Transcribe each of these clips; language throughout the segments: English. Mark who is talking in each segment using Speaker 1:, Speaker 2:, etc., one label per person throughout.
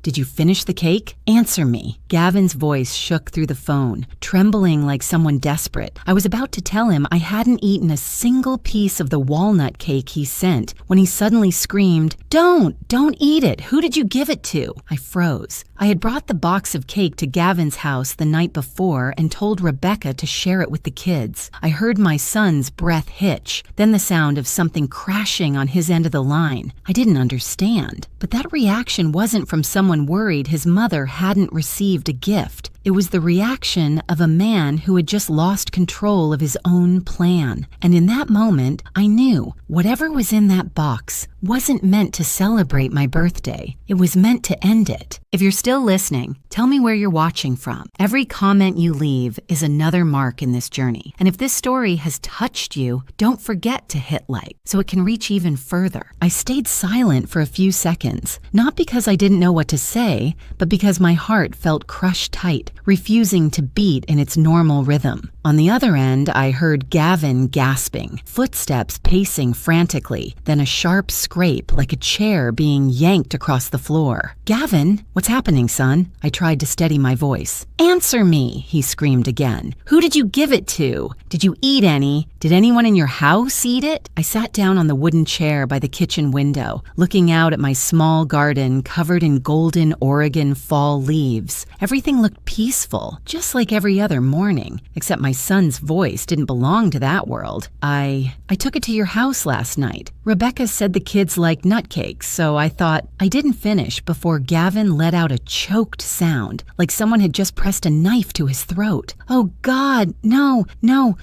Speaker 1: Did you finish the cake? Answer me." Gavin's voice shook through the phone, trembling like someone desperate. I was about to tell him I hadn't eaten a single piece of the walnut cake he sent when he suddenly screamed, Don't eat it. Who did you give it to?" I froze. I had brought the box of cake to Gavin's house the night before and told Rebecca to share it with the kids. I heard my son's breath hitch, then the sound of something crashing on his end of the line. I didn't understand, but that reaction wasn't from someone worried his mother hadn't received a gift. It was the reaction of a man who had just lost control of his own plan. And in that moment, I knew whatever was in that box wasn't meant to celebrate my birthday. It was meant to end it. If you're still listening, tell me where you're watching from. Every comment you leave is another mark in this journey. And if this story has touched you, don't forget to hit like so it can reach even further. I stayed silent for a few seconds, not because I didn't know what to say, but because my heart felt crushed tight, refusing to beat in its normal rhythm. On the other end, I heard Gavin gasping, footsteps pacing frantically, then a sharp scrape like a chair being yanked across the floor. "Gavin, what's happening, son?" I tried to steady my voice. "Answer me," he screamed again. "Who did you give it to? Did you eat any? Did anyone in your house eat it?" I sat down on the wooden chair by the kitchen window, looking out at my small garden covered in golden Oregon fall leaves. Everything looked peaceful, just like every other morning, except my son's voice didn't belong to that world. I took it to your house last night. Rebecca said the kids like nutcakes, so I thought. I didn't finish before Gavin let out a choked sound, like someone had just pressed a knife to his throat. "Oh God, no."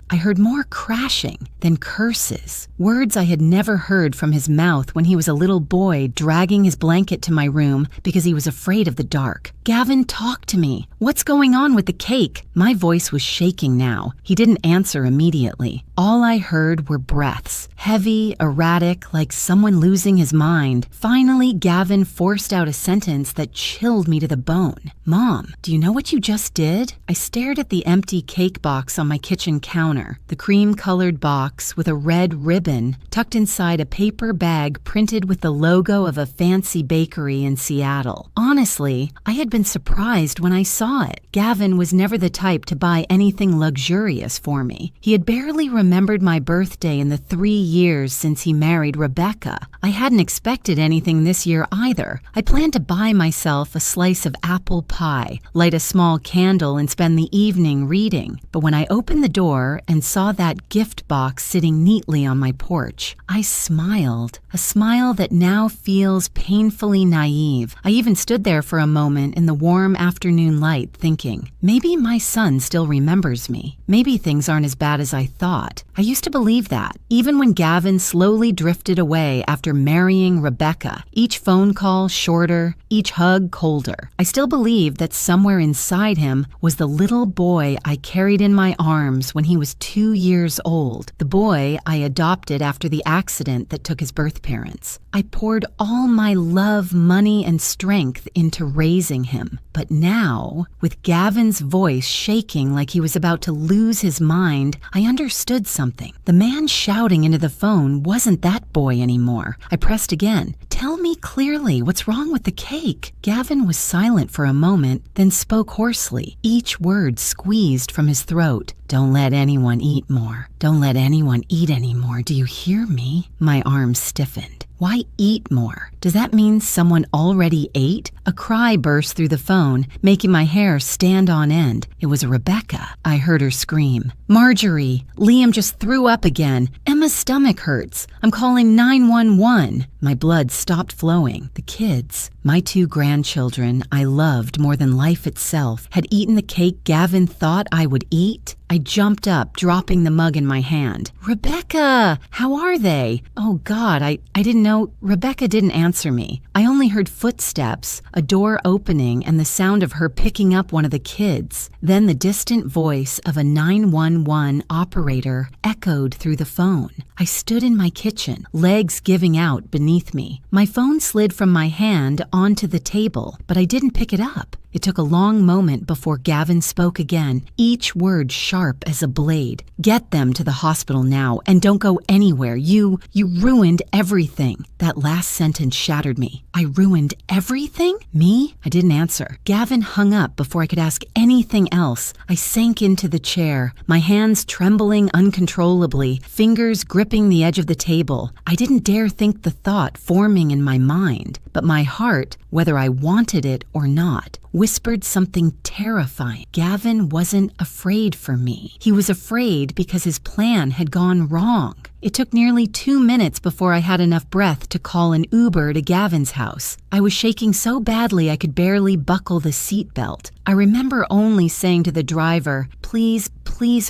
Speaker 1: I heard more crashing, then curses, words I had never heard from his mouth when he was a little boy dragging his blanket to my room because he was afraid of the dark. "Gavin, talk to me. What's going on with the cake?" My voice was shaking now. He didn't answer immediately. All I heard were breaths, heavy, erratic, like someone losing his mind. Finally, Gavin forced out a sentence that chilled me to the bone. "Mom, do you know what you just did?" I stared at the empty cake box on my kitchen counter, the cream-colored box with a red ribbon tucked inside a paper bag printed with the logo of a fancy bakery in Seattle. Honestly, I had been surprised when I saw it. Gavin was never the type to buy anything luxurious for me. He had barely remembered my birthday in the 3 years since he married Rebecca. I hadn't expected anything this year either. I planned to buy myself a slice of apple pie, light a small candle, and spend the evening reading. But when I opened the door and saw that gift box sitting neatly on my porch, I smiled, a smile that now feels painfully naive. I even stood there for a moment in the warm afternoon light thinking, maybe my son still remembers me. Maybe things aren't as bad as I thought. I used to believe that, even when Gavin slowly drifted away after marrying Rebecca, each phone call shorter, each hug colder. I still believed that somewhere inside him was the little boy I carried in my arms when he was 2 years old, the boy I adopted after the accident that took his birth parents. I poured all my love, money, and strength into raising him. But now, with Gavin's voice shaking like he was about to lose his mind, I understood something. The man shouting into the phone wasn't that boy anymore. I pressed again. "Tell me clearly, what's wrong with the cake?" Gavin was silent for a moment, then spoke hoarsely, each word squeezed from his throat. "Don't let anyone eat more. Don't let anyone eat anymore. Do you hear me?" My arms stiffened. Why eat more? Does that mean someone already ate? A cry burst through the phone, making my hair stand on end. It was Rebecca. I heard her scream. "Marjorie, Liam just threw up again. Emma's stomach hurts. I'm calling 911. My blood stopped flowing. The kids, my 2 grandchildren I loved more than life itself, had eaten the cake Gavin thought I would eat. I jumped up, dropping the mug in my hand. "Rebecca, how are they?" Oh God, I didn't know. Rebecca didn't answer me. I only heard footsteps, a door opening, and the sound of her picking up one of the kids. Then the distant voice of a 911 operator echoed through the phone. I stood in my kitchen, legs giving out beneath me. My phone slid from my hand onto the table, but I didn't pick it up. It took a long moment before Gavin spoke again, each word sharp as a blade. "Get them to the hospital now, and don't go anywhere. You ruined everything." That last sentence shattered me. I ruined everything? Me? I didn't answer. Gavin hung up before I could ask anything else. I sank into the chair, my hands trembling uncontrollably, fingers gripping the edge of the table. I didn't dare think the thought forming in my mind, but my heart, whether I wanted it or not, whispered something terrifying. Gavin wasn't afraid for me. He was afraid because his plan had gone wrong. It took nearly 2 minutes before I had enough breath to call an Uber to Gavin's house. I was shaking so badly I could barely buckle the seatbelt. I remember only saying to the driver, "Please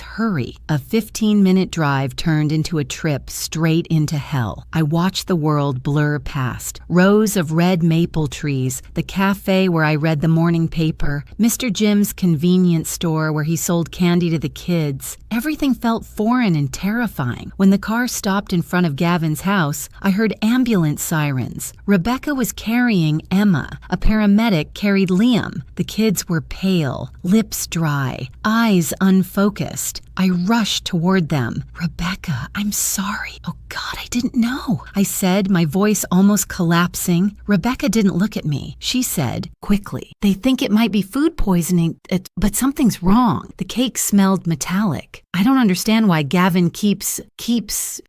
Speaker 1: hurry." A 15-minute drive turned into a trip straight into hell. I watched the world blur past. Rows of red maple trees, the cafe where I read the morning paper, Mr. Jim's convenience store where he sold candy to the kids. Everything felt foreign and terrifying. When the car stopped in front of Gavin's house, I heard ambulance sirens. Rebecca was carrying Emma. A paramedic carried Liam. The kids were pale, lips dry, eyes unfocused. I rushed toward them. "Rebecca, I'm sorry. Oh God, I didn't know," I said, my voice almost collapsing. Rebecca didn't look at me. She said, quickly, "They think it might be food poisoning, but something's wrong." The cake smelled metallic. "I don't understand why Gavin keeps..."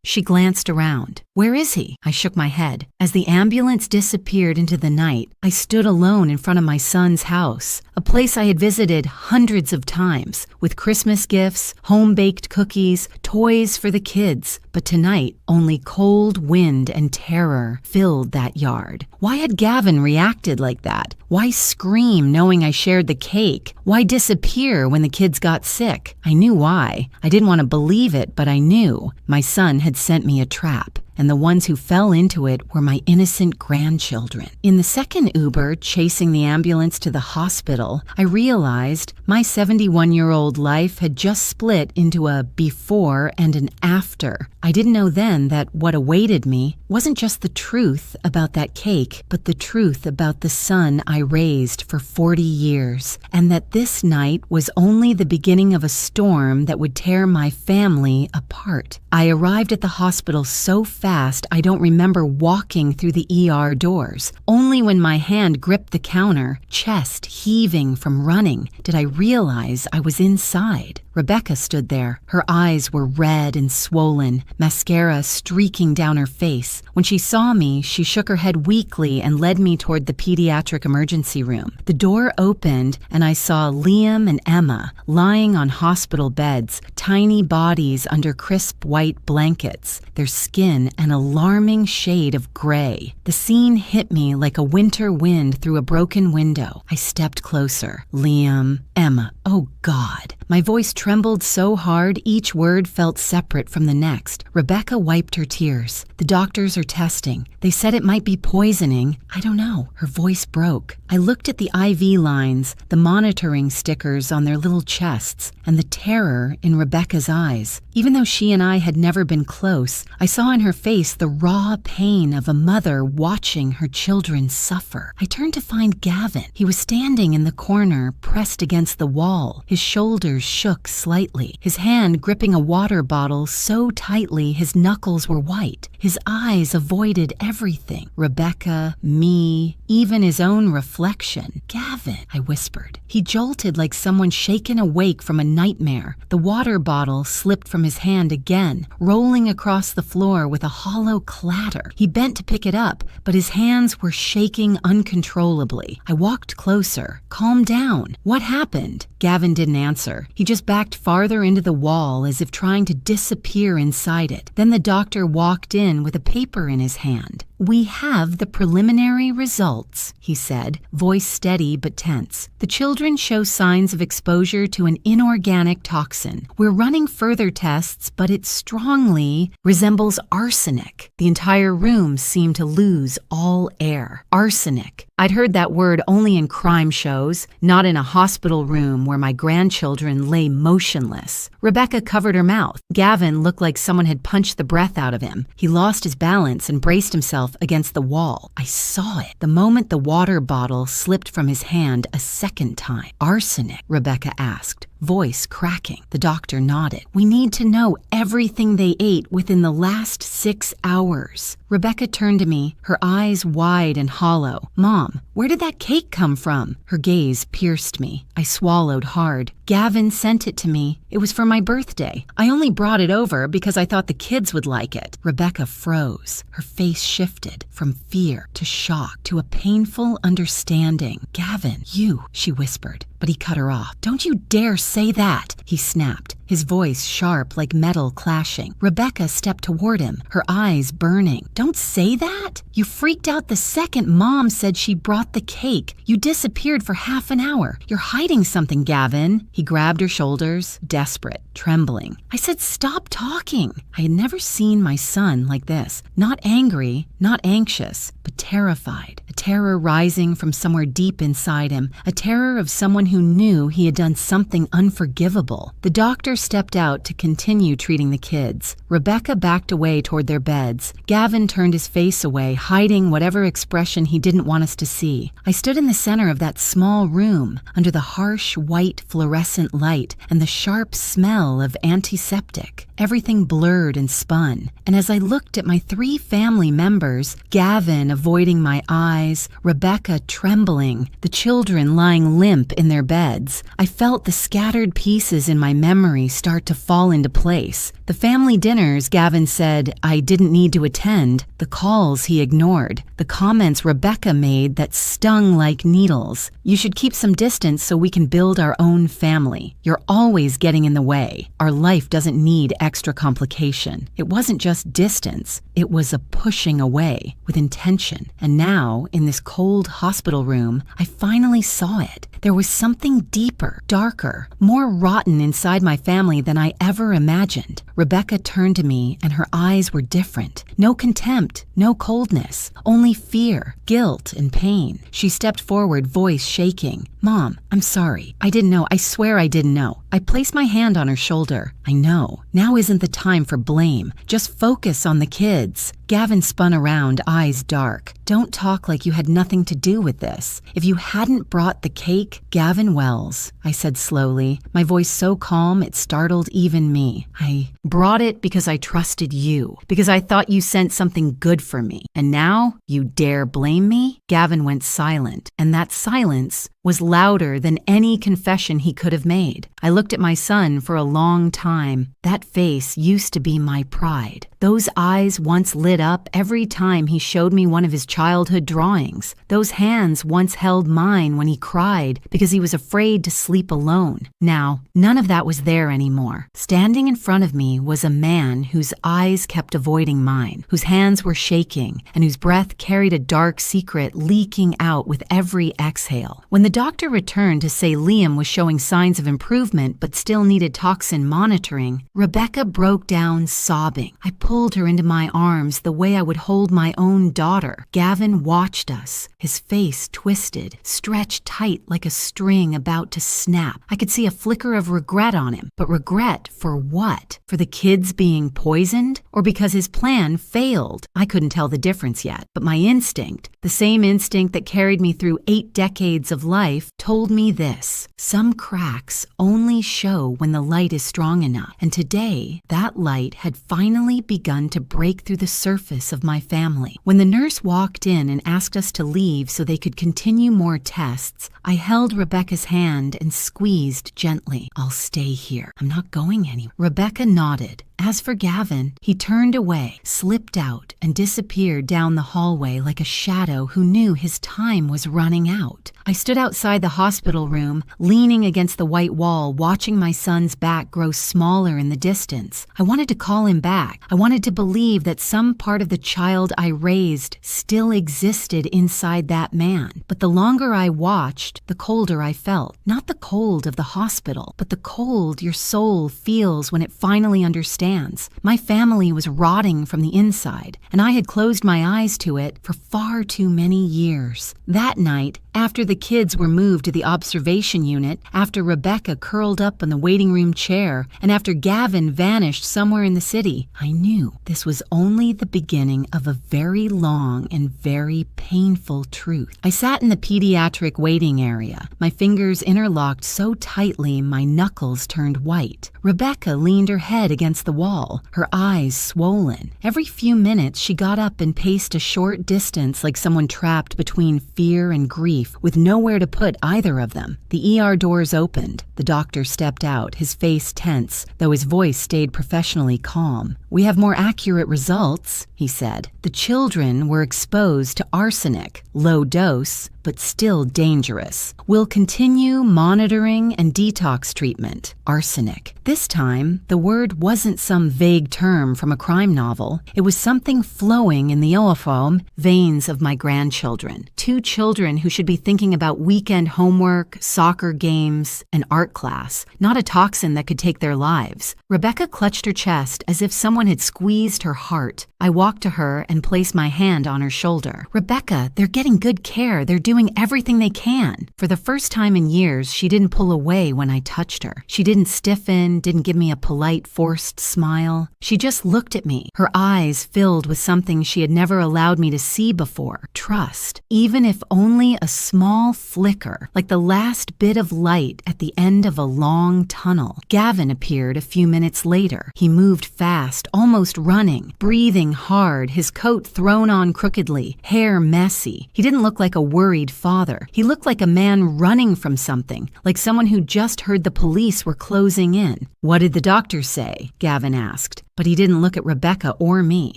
Speaker 1: She glanced around. "Where is he?" I shook my head. As the ambulance disappeared into the night, I stood alone in front of my son's house, a place I had visited hundreds of times, with Christmas gifts, home-baked cookies, toys for the kids. But tonight, only cold wind and terror filled that yard. Why had Gavin reacted like that? Why scream knowing I shared the cake? Why disappear when the kids got sick? I knew why. I didn't want to believe it, but I knew. My son had sent me a trap, and the ones who fell into it were my innocent grandchildren. In the second Uber, chasing the ambulance to the hospital, I realized my 71-year-old life had just split into a before and an after. I didn't know then that what awaited me wasn't just the truth about that cake, but the truth about the son I raised for 40 years, and that this night was only the beginning of a storm that would tear my family apart. I arrived at the hospital so fast I don't remember walking through the ER doors. Only when my hand gripped the counter, chest heaving from running, did I realize I was inside. Rebecca stood there. Her eyes were red and swollen, mascara streaking down her face. When she saw me, she shook her head weakly and led me toward the pediatric emergency room. The door opened, and I saw Liam and Emma lying on hospital beds, tiny bodies under crisp white blankets, their skin an alarming shade of gray. The scene hit me like a winter wind through a broken window. I stepped closer. Liam, Emma, oh God. My voice trembled so hard each word felt separate from the next. Rebecca wiped her tears. "The doctors are testing. They said it might be poisoning. I don't know." Her voice broke. I looked at the IV lines, the monitoring stickers on their little chests, and the terror in Rebecca's eyes. Even though she and I had never been close, I saw in her face the raw pain of a mother watching her children suffer. I turned to find Gavin. He was standing in the corner, pressed against the wall. His shoulders shook slightly, his hand gripping a water bottle so tightly his knuckles were white. His eyes avoided everything. Rebecca, me, even his own reflection. "Gavin," I whispered. He jolted like someone shaken awake from a nightmare. The water bottle slipped from his hand again, rolling across the floor with a hollow clatter. He bent to pick it up, but his hands were shaking uncontrollably. I walked closer. "Calm down. What happened?" Gavin didn't answer. He just backed farther into the wall as if trying to disappear inside it. Then the doctor walked in with a paper in his hand. "We have the preliminary results," he said, voice steady but tense. "The children show signs of exposure to an inorganic toxin. We're running further tests, but it strongly resembles arsenic." The entire room seemed to lose all air. Arsenic. I'd heard that word only in crime shows, not in a hospital room where my grandchildren lay motionless. Rebecca covered her mouth. Gavin looked like someone had punched the breath out of him. He lost his balance and braced himself himself against the wall. I saw it the moment the water bottle slipped from his hand a second time. Arsenic, Rebecca asked, voice cracking. The doctor nodded. We need to know everything they ate within the last 6 hours. Rebecca turned to me, her eyes wide and hollow. Mom, where did that cake come from? Her gaze pierced me. I swallowed hard. Gavin sent it to me. It was for my birthday. I only brought it over because I thought the kids would like it. Rebecca froze. Her face shifted from fear to shock to a painful understanding. Gavin, you, she whispered. But he cut her off. Don't you dare say that, he snapped, his voice sharp like metal clashing. Rebecca stepped toward him, her eyes burning. Don't say that? You freaked out the second Mom said she brought the cake. You disappeared for half an hour. You're hiding something, Gavin. He grabbed her shoulders, desperate, trembling. I said, stop talking. I had never seen my son like this. Not angry, not anxious, but terrified. A terror rising from somewhere deep inside him. A terror of someone who knew he had done something unforgivable. The doctor stepped out to continue treating the kids. Rebecca backed away toward their beds. Gavin turned his face away, hiding whatever expression he didn't want us to see. I stood in the center of that small room, under the harsh, white, fluorescent light and the sharp smell of antiseptic. Everything blurred and spun. And as I looked at my 3 family members, Gavin avoiding my eyes, Rebecca trembling, the children lying limp in their beds, I felt the scattered pieces in my memory start to fall into place. The family dinners Gavin said I didn't need to attend, the calls he ignored, the comments Rebecca made that stung like needles. You should keep some distance so we can build our own family. You're always getting in the way. Our life doesn't need extra complication. It wasn't just distance. It was a pushing away with intention. And now, in this cold hospital room, I finally saw it. There was something deeper, darker, more rotten inside my family than I ever imagined. Rebecca turned to me and her eyes were different. No contempt, no coldness, only fear, guilt, and pain. She stepped forward, voice shaking. Mom, I'm sorry. I didn't know. I swear I didn't know. I placed my hand on her shoulder. I know. Now isn't the time for blame. Just focus on the kids. Gavin spun around, eyes dark. Don't talk like you had nothing to do with this. If you hadn't brought the cake, Gavin Wells, I said slowly, my voice so calm it startled even me. I brought it because I trusted you, because I thought you sent something good for me. And now you dare blame me? Gavin went silent, and that silence was louder than any confession he could have made. I looked at my son for a long time. That face used to be my pride. Those eyes once lit up every time he showed me one of his childhood drawings. Those hands once held mine when he cried because he was afraid to sleep alone. Now, none of that was there anymore. Standing in front of me was a man whose eyes kept avoiding mine, whose hands were shaking, and whose breath carried a dark secret leaking out with every exhale. When the doctor returned to say Liam was showing signs of improvement but still needed toxin monitoring, Rebecca broke down sobbing. I pulled her into my arms the way I would hold my own daughter. Gavin watched us, his face twisted, stretched tight like a string about to snap. I could see a flicker of regret on him, but regret for what? For the kids being poisoned? Or because his plan failed? I couldn't tell the difference yet, but my instinct, the same instinct that carried me through 8 decades of life, told me this. Some cracks only show when the light is strong enough, and today, that light had finally begun to break through the surface of my family. When the nurse walked in and asked us to leave so they could continue more tests, I held Rebecca's hand and squeezed gently. I'll stay here. I'm not going anywhere. Rebecca nodded. As for Gavin, he turned away, slipped out, and disappeared down the hallway like a shadow who knew his time was running out. I stood outside the hospital room, leaning against the white wall, watching my son's back grow smaller in the distance. I wanted to call him back. I wanted to believe that some part of the child I raised still existed inside that man. But the longer I watched, the colder I felt. Not the cold of the hospital, but the cold your soul feels when it finally understands understands. My family was rotting from the inside, and I had closed my eyes to it for far too many years. That night, after the kids were moved to the observation unit, after Rebecca curled up in the waiting room chair, and after Gavin vanished somewhere in the city, I knew this was only the beginning of a very long and very painful truth. I sat in the pediatric waiting area, my fingers interlocked so tightly my knuckles turned white. Rebecca leaned her head against the wall, her eyes swollen. Every few minutes she got up and paced a short distance like someone trapped between fear and grief, with nowhere to put either of them. The ER doors opened. The doctor stepped out, his face tense, though his voice stayed professionally calm. "We have more accurate results," he said. "The children were exposed to arsenic, low dose, but still dangerous. We'll continue monitoring and detox treatment." Arsenic. This time, the word wasn't some vague term from a crime novel. It was something flowing in the oiforme veins of my grandchildren. Two children who should be thinking about weekend homework, soccer games, and art class, not a toxin that could take their lives. Rebecca clutched her chest as if someone had squeezed her heart. I walked to her and placed my hand on her shoulder. "Rebecca, they're getting good care. They're doing everything they can." For the first time in years, she didn't pull away when I touched her. She didn't stiffen, didn't give me a polite, forced smile. She just looked at me, her eyes filled with something she had never allowed me to see before: trust. Even if only a small flicker, like the last bit of light at the end of a long tunnel. Gavin appeared a few minutes later. He moved fast, almost running, breathing hard, his coat thrown on crookedly, hair messy. He didn't look like a worried father. He looked like a man running from something, like someone who just heard the police were closing in. "What did the doctor say?" Gavin asked. But he didn't look at Rebecca or me.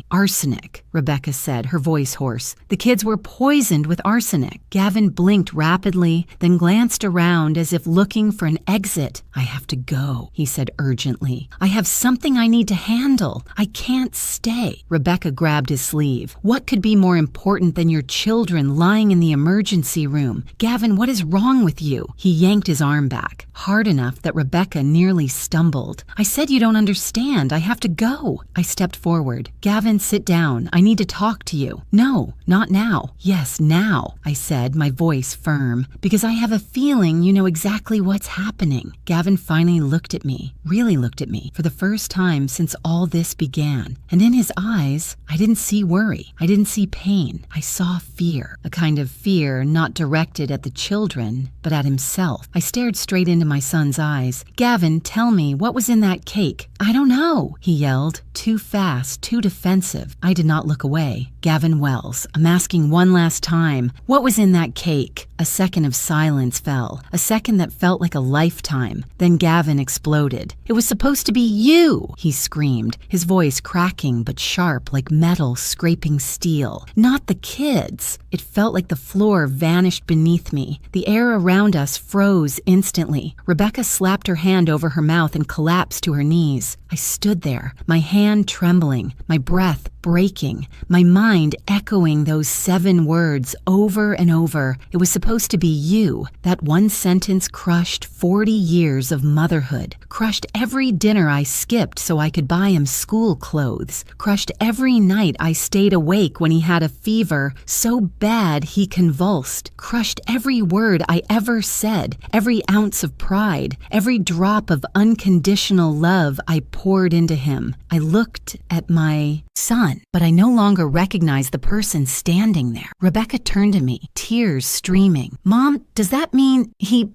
Speaker 1: "Arsenic," Rebecca said, her voice hoarse. "The kids were poisoned with arsenic." Gavin blinked rapidly, then glanced around as if looking for an exit. "I have to go," he said urgently. "I have something I need to handle. I can't stay." Rebecca grabbed his sleeve. "What could be more important than your children lying in the emergency room? Gavin, what is wrong with you?" He yanked his arm back, hard enough that Rebecca nearly stumbled. "I said you don't understand. I have to go." I stepped forward. "Gavin, sit down. I need to talk to you." "No, not now." "Yes, now," I said, my voice firm, "because I have a feeling you know exactly what's happening." Gavin finally looked at me, really looked at me, for the first time since all this began. And in his eyes, I didn't see worry. I didn't see pain. I saw fear, a kind of fear not directed at the children, but at himself. I stared straight into my son's eyes. "Gavin, tell me, what was in that cake?" "I don't know," he yelled. Too fast, too defensive. I did not look away. "Gavin Wells, I'm asking one last time. What was in that cake?" A second of silence fell, a second that felt like a lifetime. Then Gavin exploded. "It was supposed to be you!" he screamed, his voice cracking but sharp like metal scraping steel. "Not the kids." It felt like the floor vanished beneath me. The air around us froze instantly. Rebecca slapped her hand over her mouth and collapsed to her knees. I stood there, my hand trembling, my breath breaking, my mind echoing those 7 words over and over. It was supposed to be you. That one sentence crushed 40 years of motherhood, crushed every dinner I skipped so I could buy him school clothes, crushed every night I stayed awake when he had a fever so bad he convulsed, crushed every word I ever said, every ounce of pride, every drop of unconditional love I poured into him. I looked at my son, but I no longer recognized the person standing there. Rebecca turned to me, tears streaming. "Mom, does that mean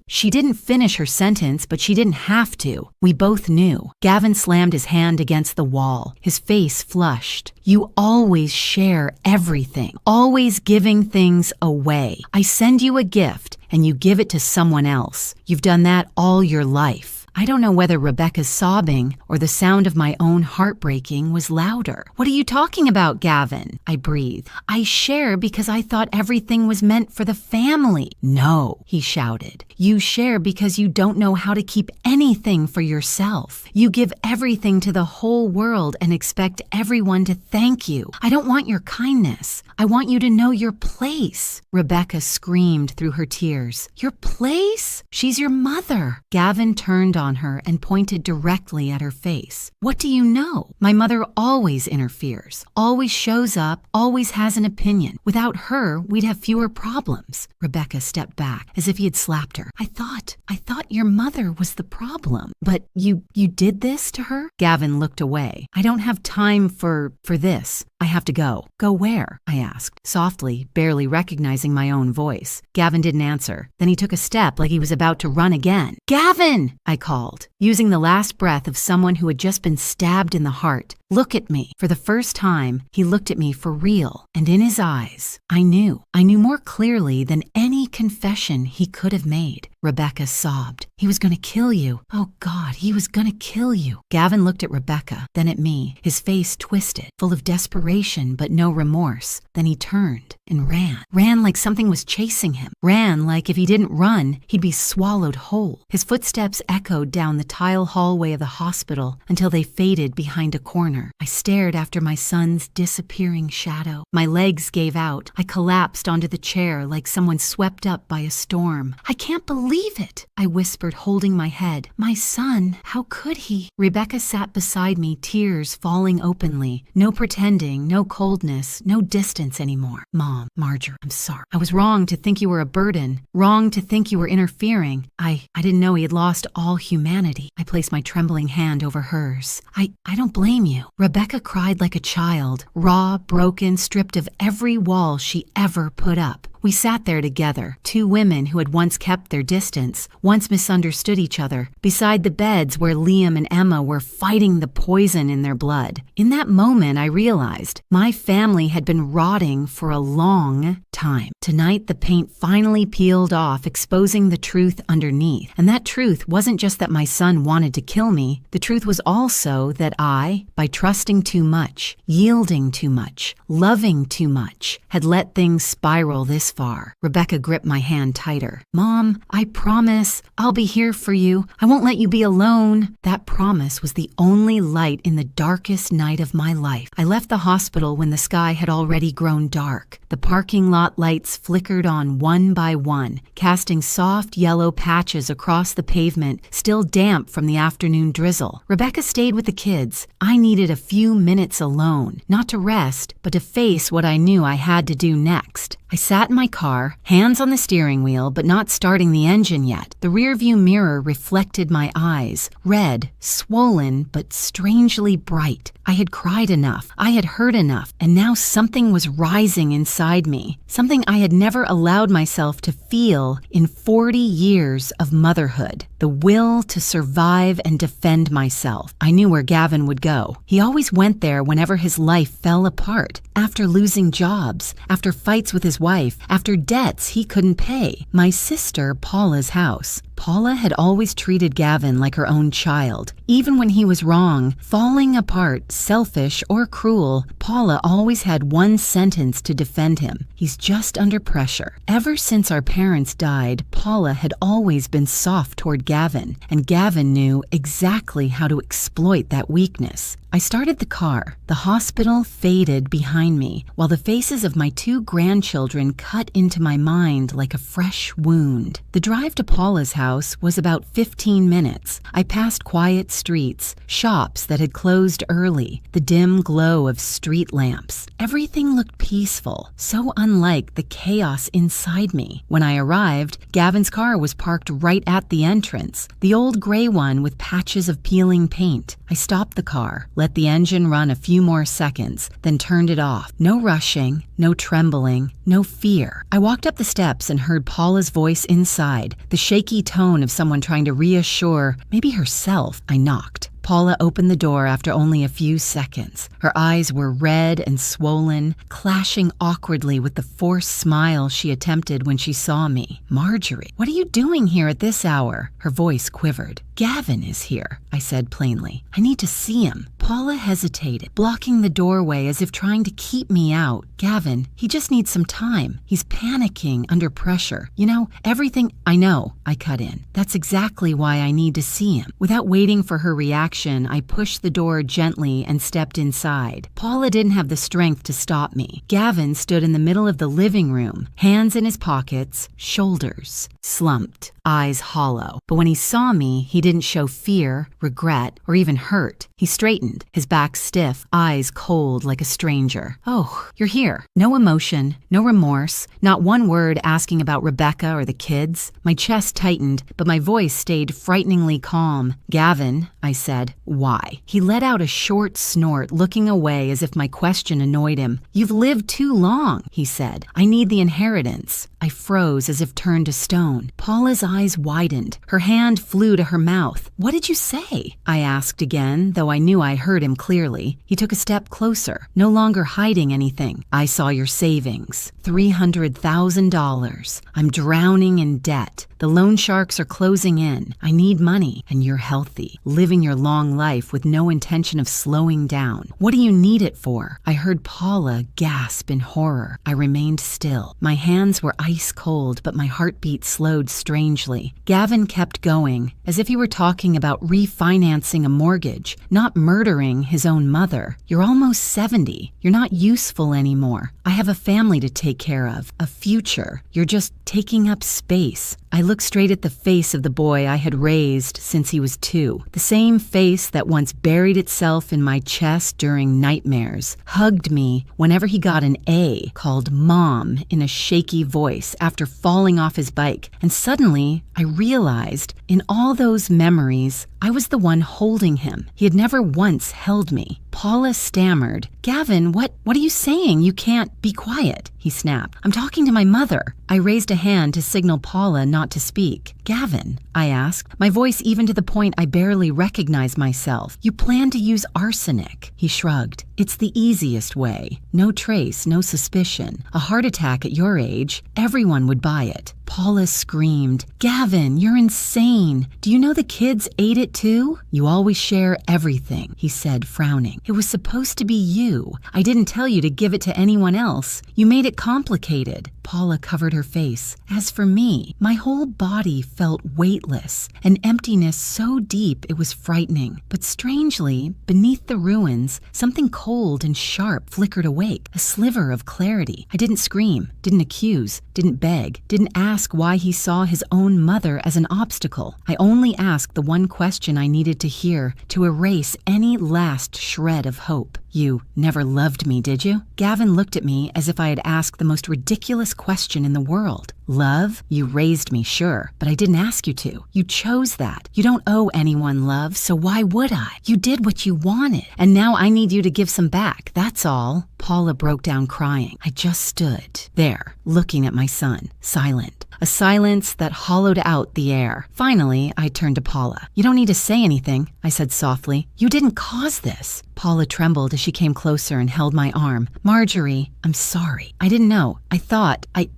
Speaker 1: She didn't finish her sentence, but she didn't have to. We both knew. Gavin slammed his hand against the wall, his face flushed. "You always share everything, always giving things away. I send you a gift, and you give it to someone else. You've done that all your life." I don't know whether Rebecca's sobbing or the sound of my own heartbreaking was louder. "What are you talking about, Gavin?" I breathed. "I share because I thought everything was meant for the family." "No," he shouted. "You share because you don't know how to keep anything for yourself. You give everything to the whole world and expect everyone to thank you. I don't want your kindness. I want you to know your place." Rebecca screamed through her tears. "Your place? She's your mother." Gavin turned on her and pointed directly at her face. "What do you know? My mother always interferes, always shows up, always has an opinion. Without her, we'd have fewer problems." Rebecca stepped back as if he had slapped her. I thought your mother was the problem. "But you did this to her?" Gavin looked away. "I don't have time for this. I have to go." "Go where?" I asked, softly, barely recognizing my own voice. Gavin didn't answer. Then he took a step like he was about to run again. "Gavin!" I called, using the last breath of someone who had just been stabbed in the heart. "Look at me." For the first time, he looked at me for real, and in his eyes, I knew more clearly than any confession he could have made. Rebecca sobbed. "He was going to kill you. Oh God, he was going to kill you." Gavin looked at Rebecca, then at me, his face twisted, full of desperation but no remorse. Then he turned and ran. Ran like something was chasing him. Ran like if he didn't run, he'd be swallowed whole. His footsteps echoed down the tile hallway of the hospital until they faded behind a corner. I stared after my son's disappearing shadow. My legs gave out. I collapsed onto the chair like someone swept up by a storm. "I can't believe it," I whispered, holding my head. "My son, how could he?" Rebecca sat beside me, tears falling openly. No pretending, no coldness, no distance anymore. "Mom, Marjorie, I'm sorry. I was wrong to think you were a burden. Wrong to think you were interfering. I didn't know he had lost all humanity." I placed my trembling hand over hers. I don't blame you." Rebecca cried like a child, raw, broken, stripped of every wall she ever put up. We sat there together, two women who had once kept their distance, once misunderstood each other, beside the beds where Liam and Emma were fighting the poison in their blood. In that moment, I realized my family had been rotting for a long time. Tonight, the paint finally peeled off, exposing the truth underneath. And that truth wasn't just that my son wanted to kill me. The truth was also that I, by trusting too much, yielding too much, loving too much, had let things spiral this far. Rebecca gripped my hand tighter. "Mom, I promise I'll be here for you. I won't let you be alone." That promise was the only light in the darkest night of my life. I left the hospital when the sky had already grown dark. The parking lot lights flickered on one by one, casting soft yellow patches across the pavement, still damp from the afternoon drizzle. Rebecca stayed with the kids. I needed a few minutes alone, not to rest, but to face what I knew I had to do next. I sat in my car, hands on the steering wheel, but not starting the engine yet. The rearview mirror reflected my eyes, red, swollen, but strangely bright. I had cried enough. I had hurt enough, and now something was rising inside me, something I had never allowed myself to feel in 40 years of motherhood. The will to survive and defend myself. I knew where Gavin would go. He always went there whenever his life fell apart. After losing jobs, after fights with his wife, after debts he couldn't pay. My sister, Paula's house. Paula had always treated Gavin like her own child. Even when he was wrong, falling apart, selfish or cruel, Paula always had one sentence to defend him. He's just under pressure. Ever since our parents died, Paula had always been soft toward Gavin, and Gavin knew exactly how to exploit that weakness. I started the car. The hospital faded behind me, while the faces of my two grandchildren cut into my mind like a fresh wound. The drive to Paula's house was about 15 minutes. I passed quiet streets, shops that had closed early, the dim glow of street lamps. Everything looked peaceful, so unlike the chaos inside me. When I arrived, Gavin's car was parked right at the entrance, the old gray one with patches of peeling paint. I stopped the car, let the engine run a few more seconds, then turned it off. No rushing, no trembling, no fear. I walked up the steps and heard Paula's voice inside, the shaky tone of someone trying to reassure, maybe herself. I knocked. Paula opened the door after only a few seconds. Her eyes were red and swollen, clashing awkwardly with the forced smile she attempted when she saw me. "Marjorie, what are you doing here at this hour?" Her voice quivered. "Gavin is here," I said plainly. "I need to see him." Paula hesitated, blocking the doorway as if trying to keep me out. "Gavin, he just needs some time. He's panicking under pressure. You know, everything—" "I know," I cut in. "That's exactly why I need to see him." Without waiting for her reaction, I pushed the door gently and stepped inside. Paula didn't have the strength to stop me. Gavin stood in the middle of the living room, hands in his pockets, shoulders slumped, eyes hollow. But when he saw me, he didn't show fear, regret, or even hurt. He straightened, his back stiff, eyes cold like a stranger. "Oh, you're here." No emotion, no remorse, not one word asking about Rebecca or the kids. My chest tightened, but my voice stayed frighteningly calm. "Gavin," I said. "Why?" He let out a short snort, looking away as if my question annoyed him. "You've lived too long," he said. "I need the inheritance." I froze as if turned to stone. Paula's eyes widened. Her hand flew to her mouth. "What did you say?" I asked again, though I knew I heard him clearly. He took a step closer, no longer hiding anything. "I saw your savings. $300,000. I'm drowning in debt. The loan sharks are closing in. I need money, and you're healthy, living your long life with no intention of slowing down. What do you need it for?" I heard Paula gasp in horror. I remained still. My hands were ice cold, but my heartbeat slowed strangely. Gavin kept going, as if he were talking about refinancing a mortgage, not murdering his own mother. "You're almost 70. You're not useful anymore. I have a family to take care of, a future. You're just taking up space." I looked straight at the face of the boy I had raised since he was 2, the same face that once buried itself in my chest during nightmares, hugged me whenever he got an A, called Mom in a shaky voice after falling off his bike, and suddenly I realized in all those memories I was the one holding him. He had never once held me. Paula stammered. "Gavin, what are you saying? You can't be quiet," he snapped. "I'm talking to my mother." I raised a hand to signal Paula not to speak. "Gavin," I asked, my voice even to the point I barely recognized myself, "you plan to use arsenic." He shrugged. "It's the easiest way. No trace, no suspicion. A heart attack at your age, everyone would buy it." Paula screamed. "Gavin, you're insane. Do you know the kids ate it too?" "You always share everything," he said, frowning. "It was supposed to be you. I didn't tell you to give it to anyone else. You made it complicated." Paula covered her face. As for me, my whole body felt weightless, an emptiness so deep it was frightening. But strangely, beneath the ruins, something cold and sharp flickered awake, a sliver of clarity. I didn't scream, didn't accuse, didn't beg, didn't ask why he saw his own mother as an obstacle. I only asked the one question I needed to hear to erase any last shred of hope. "You never loved me, did you?" Gavin looked at me as if I had asked the most ridiculous question in the world. "Love? You raised me, sure, but I didn't ask you to. You chose that. You don't owe anyone love, so why would I? You did what you wanted, and now I need you to give some back, that's all." Paula broke down crying. I just stood there, looking at my son, silent. A silence that hollowed out the air. Finally, I turned to Paula. "You don't need to say anything," I said softly. "You didn't cause this." Paula trembled as she came closer and held my arm. "Marjorie, I'm sorry. I didn't know.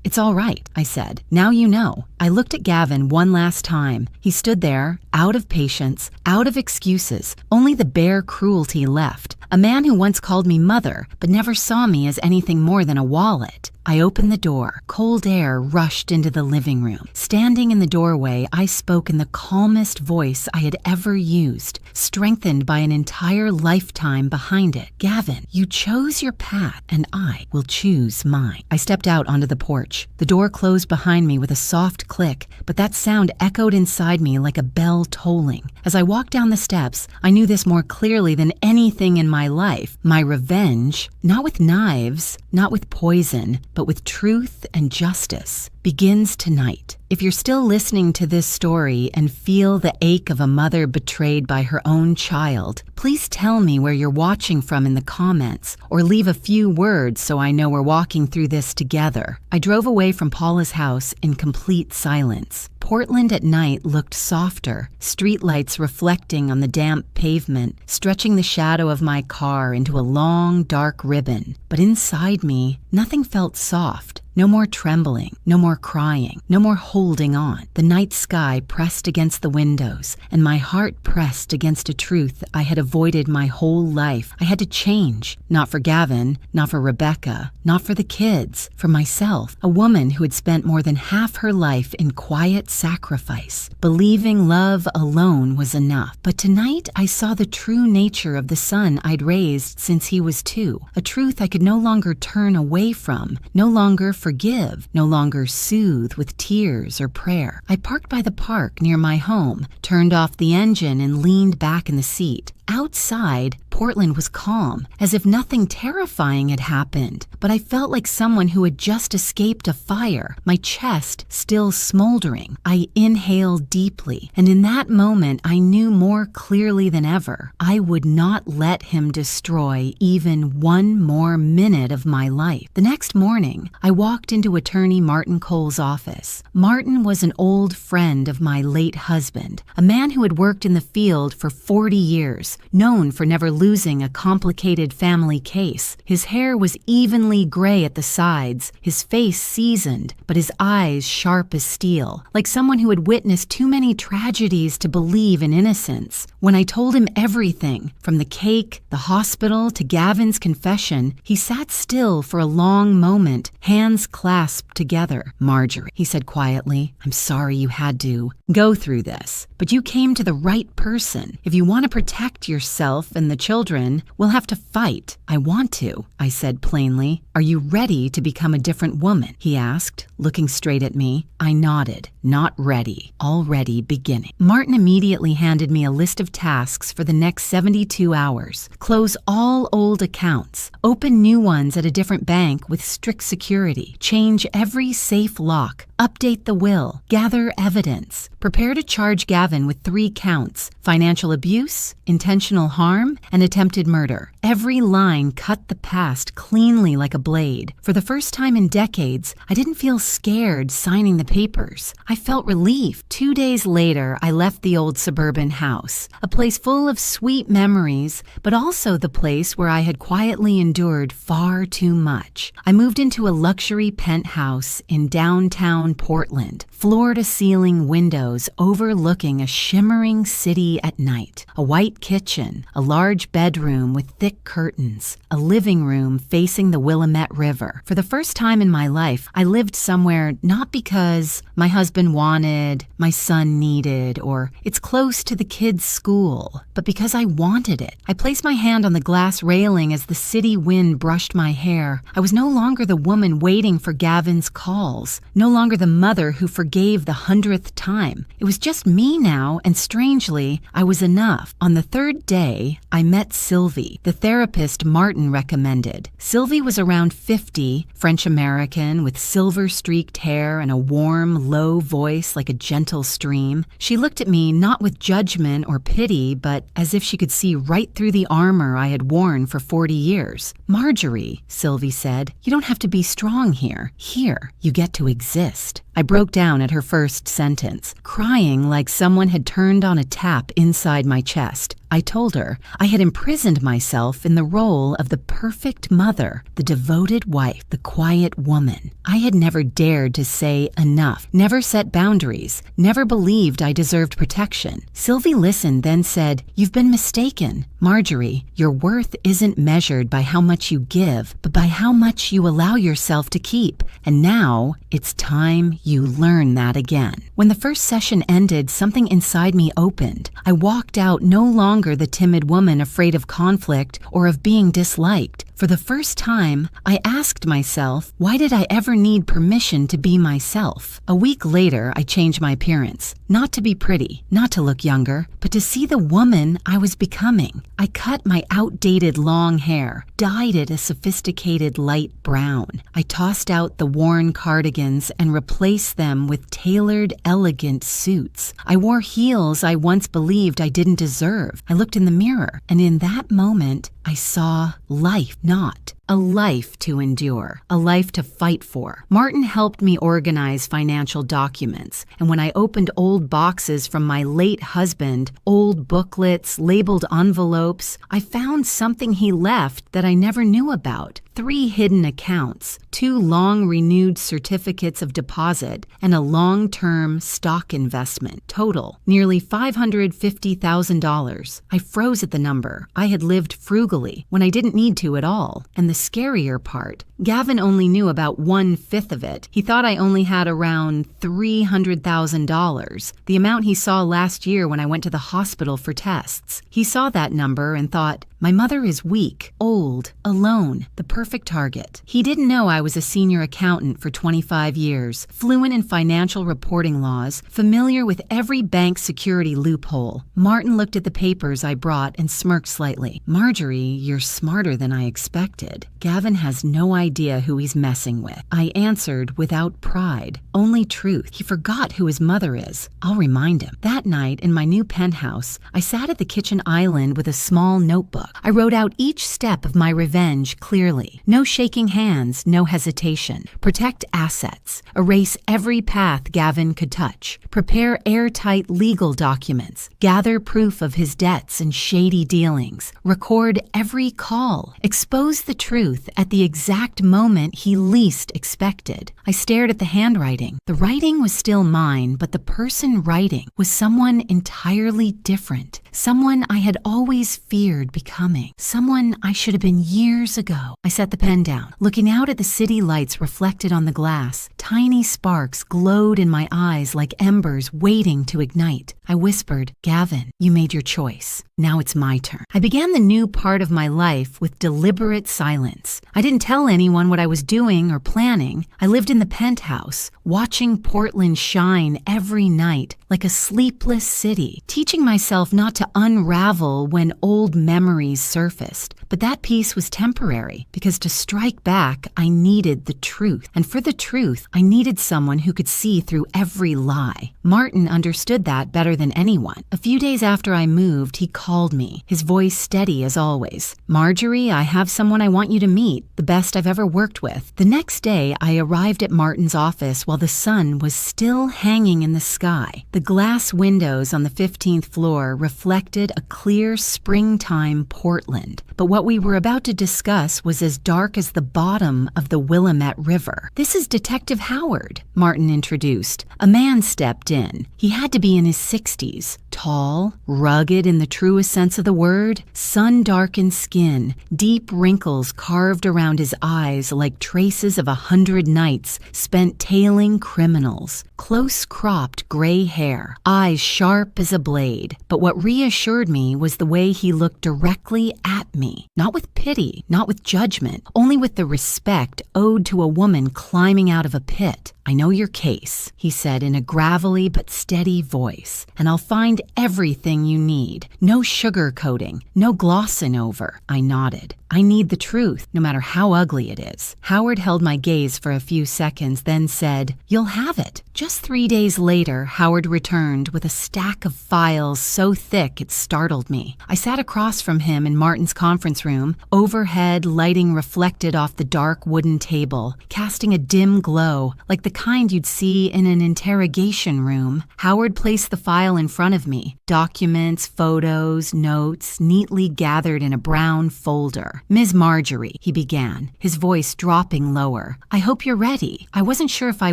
Speaker 1: It's all right," I said. "Now you know." I looked at Gavin one last time. He stood there, out of patience, out of excuses, only the bare cruelty left. A man who once called me mother, but never saw me as anything more than a wallet. I opened the door. Cold air rushed into the living room. Standing in the doorway, I spoke in the calmest voice I had ever used, strengthened by an entire lifetime behind it. "Gavin, you chose your path, and I will choose mine." I stepped out onto the porch. The door closed behind me with a soft click, but that sound echoed inside me like a bell tolling. As I walked down the steps, I knew this more clearly than anything in my life. My revenge, not with knives, not with poison, but with truth and justice, begins tonight. If you're still listening to this story and feel the ache of a mother betrayed by her own child, please tell me where you're watching from in the comments, or leave a few words so I know we're walking through this together. I drove away from Paula's house in complete silence. Portland at night looked softer, streetlights reflecting on the damp pavement, stretching the shadow of my car into a long, dark ribbon. But inside me, nothing felt soft. No more trembling, no more crying, no more holding on. The night sky pressed against the windows, and my heart pressed against a truth I had avoided my whole life. I had to change, not for Gavin, not for Rebecca, not for the kids, for myself, a woman who had spent more than half her life in quiet sacrifice, believing love alone was enough. But tonight I saw the true nature of the son I'd raised since he was 2, a truth I could no longer turn away from, no longer forgive, no longer soothe with tears or prayer. I parked by the park near my home, turned off the engine, and leaned back in the seat. Outside, Portland was calm, as if nothing terrifying had happened, but I felt like someone who had just escaped a fire, my chest still smoldering. I inhaled deeply, and in that moment I knew more clearly than ever, I would not let him destroy even one more minute of my life. The next morning, I walked into attorney Martin Cole's office. Martin was an old friend of my late husband, a man who had worked in the field for 40 years, known for never losing a complicated family case. His hair was evenly gray at the sides, his face seasoned, but his eyes sharp as steel, like someone who had witnessed too many tragedies to believe in innocence. When I told him everything, from the cake, the hospital, to Gavin's confession, he sat still for a long moment, hands clasped together. "Marjorie," he said quietly, "I'm sorry you had to go through this, but you came to the right person. If you want to protect yourself and the children, we'll have to fight." "I want to," I said plainly. "Are you ready to become a different woman?" he asked, looking straight at me. I nodded. "Not ready. Already beginning." Martin immediately handed me a list of tasks for the next 72 hours. Close all old accounts. Open new ones at a different bank with strict security. Change every safe lock. Update the will. Gather evidence. Prepare to charge Gavin with 3 counts: financial abuse, intentional harm, and attempted murder. Every line cut the past cleanly like a blade. For the first time in decades, I didn't feel scared signing the papers. I felt relief. 2 days later, I left the old suburban house, a place full of sweet memories, but also the place where I had quietly endured far too much. I moved into a luxury penthouse in downtown Portland, floor-to-ceiling windows overlooking a shimmering city at night, a white kitchen, a large bedroom with thick curtains, a living room facing the Willamette River. For the first time in my life, I lived somewhere not because my husband wanted, my son needed, or it's close to the kids' school, but because I wanted it. I placed my hand on the glass railing as the city wind brushed my hair. I was no longer the woman waiting for Gavin's calls, no longer the mother who forgave the 100th time. It was just me now, and strangely, I was enough. On the 3rd day, I met Sylvie, the therapist Martin recommended. Sylvie was around 50, French-American, with silver-streaked hair and a warm, low voice like a gentle stream. She looked at me not with judgment or pity, but as if she could see right through the armor I had worn for 40 years. "Marjorie," Sylvie said, "you don't have to be strong here. Here, you get to exist." I broke down at her first sentence, crying like someone had turned on a tap inside my chest. I told her I had imprisoned myself in the role of the perfect mother, the devoted wife, the quiet woman. I had never dared to say enough, never set boundaries, never believed I deserved protection. Sylvie listened, then said, "You've been mistaken. Marjorie, your worth isn't measured by how much you give, but by how much you allow yourself to keep. And now it's time you learn that again." When the first session ended, something inside me opened. I walked out no longer the timid woman afraid of conflict or of being disliked. For the first time, I asked myself, why did I ever need permission to be myself? A week later, I changed my appearance. Not to be pretty, not to look younger, but to see the woman I was becoming. I cut my outdated long hair, dyed it a sophisticated light brown. I tossed out the worn cardigans and replaced them with tailored, elegant suits. I wore heels I once believed I didn't deserve. I looked in the mirror, and in that moment, I saw life, not a life to endure, a life to fight for. Martin helped me organize financial documents, and when I opened old boxes from my late husband, old booklets, labeled envelopes, I found something he left that I never knew about. 3 hidden accounts, 2 long-renewed certificates of deposit, and a long-term stock investment. Total, nearly $550,000. I froze at the number. I had lived frugally when I didn't need to at all. And the scarier part, Gavin only knew about 1/5 of it. He thought I only had around $300,000, the amount he saw last year when I went to the hospital for tests. He saw that number and thought, My mother is weak, old, alone, the perfect target. He didn't know I was a senior accountant for 25 years, fluent in financial reporting laws, familiar with every bank security loophole. Martin looked at the papers I brought and smirked slightly. Marjorie, you're smarter than I expected. Gavin has no idea who he's messing with. I answered without pride, only truth. He forgot who his mother is. I'll remind him. That night in my new penthouse, I sat at the kitchen island with a small notebook. I wrote out each step of my revenge clearly. No shaking hands, no hesitation. Protect assets. Erase every path Gavin could touch. Prepare airtight legal documents. Gather proof of his debts and shady dealings. Record every call. Expose the truth at the exact moment he least expected. I stared at the handwriting. The writing was still mine, but the person writing was someone entirely different. Someone I had always feared becoming. Someone I should have been years ago. I set the pen down, looking out at the city lights reflected on the glass. Tiny sparks glowed in my eyes like embers waiting to ignite. I whispered, Gavin, you made your choice. Now it's my turn. I began the new part of my life with deliberate silence. I didn't tell anyone what I was doing or planning. I lived in the penthouse, watching Portland shine every night like a sleepless city, teaching myself not to unravel when old memories surfaced. But that peace was temporary, because to strike back, I needed the truth. And for the truth, I needed someone who could see through every lie. Martin understood that better than anyone. A few days after I moved, he called me, his voice steady as always. Marjorie, I have someone I want you to meet, the best I've ever worked with. The next day, I arrived at Martin's office while the sun was still hanging in the sky. The glass windows on the 15th floor reflected a clear springtime Portland. But what we were about to discuss was as dark as the bottom of the Willamette River. This is Detective Howard, Martin introduced. A man stepped in. He had to be in his 60s. Tall, rugged in the truest sense of the word, sun-darkened skin, deep wrinkles carved around his eyes like traces of 100 nights spent tailing criminals. Close-cropped gray hair, eyes sharp as a blade. But what reassured me was the way he looked directly at me. Not with pity, not with judgment, only with the respect owed to a woman climbing out of a pit. I know your case, he said in a gravelly but steady voice, and I'll find everything you need. No sugarcoating, no glossing over. I nodded. I need the truth, no matter how ugly it is. Howard held my gaze for a few seconds, then said, You'll have it. Just 3 days later, Howard returned with a stack of files so thick it startled me. I sat across from him in Martin's conference room. Overhead, lighting reflected off the dark wooden table, casting a dim glow, like the kind you'd see in an interrogation room. Howard placed the file in front of me. Documents, photos, notes, neatly gathered in a brown folder. Ms. Marjorie, he began, his voice dropping lower. I hope you're ready. I wasn't sure if I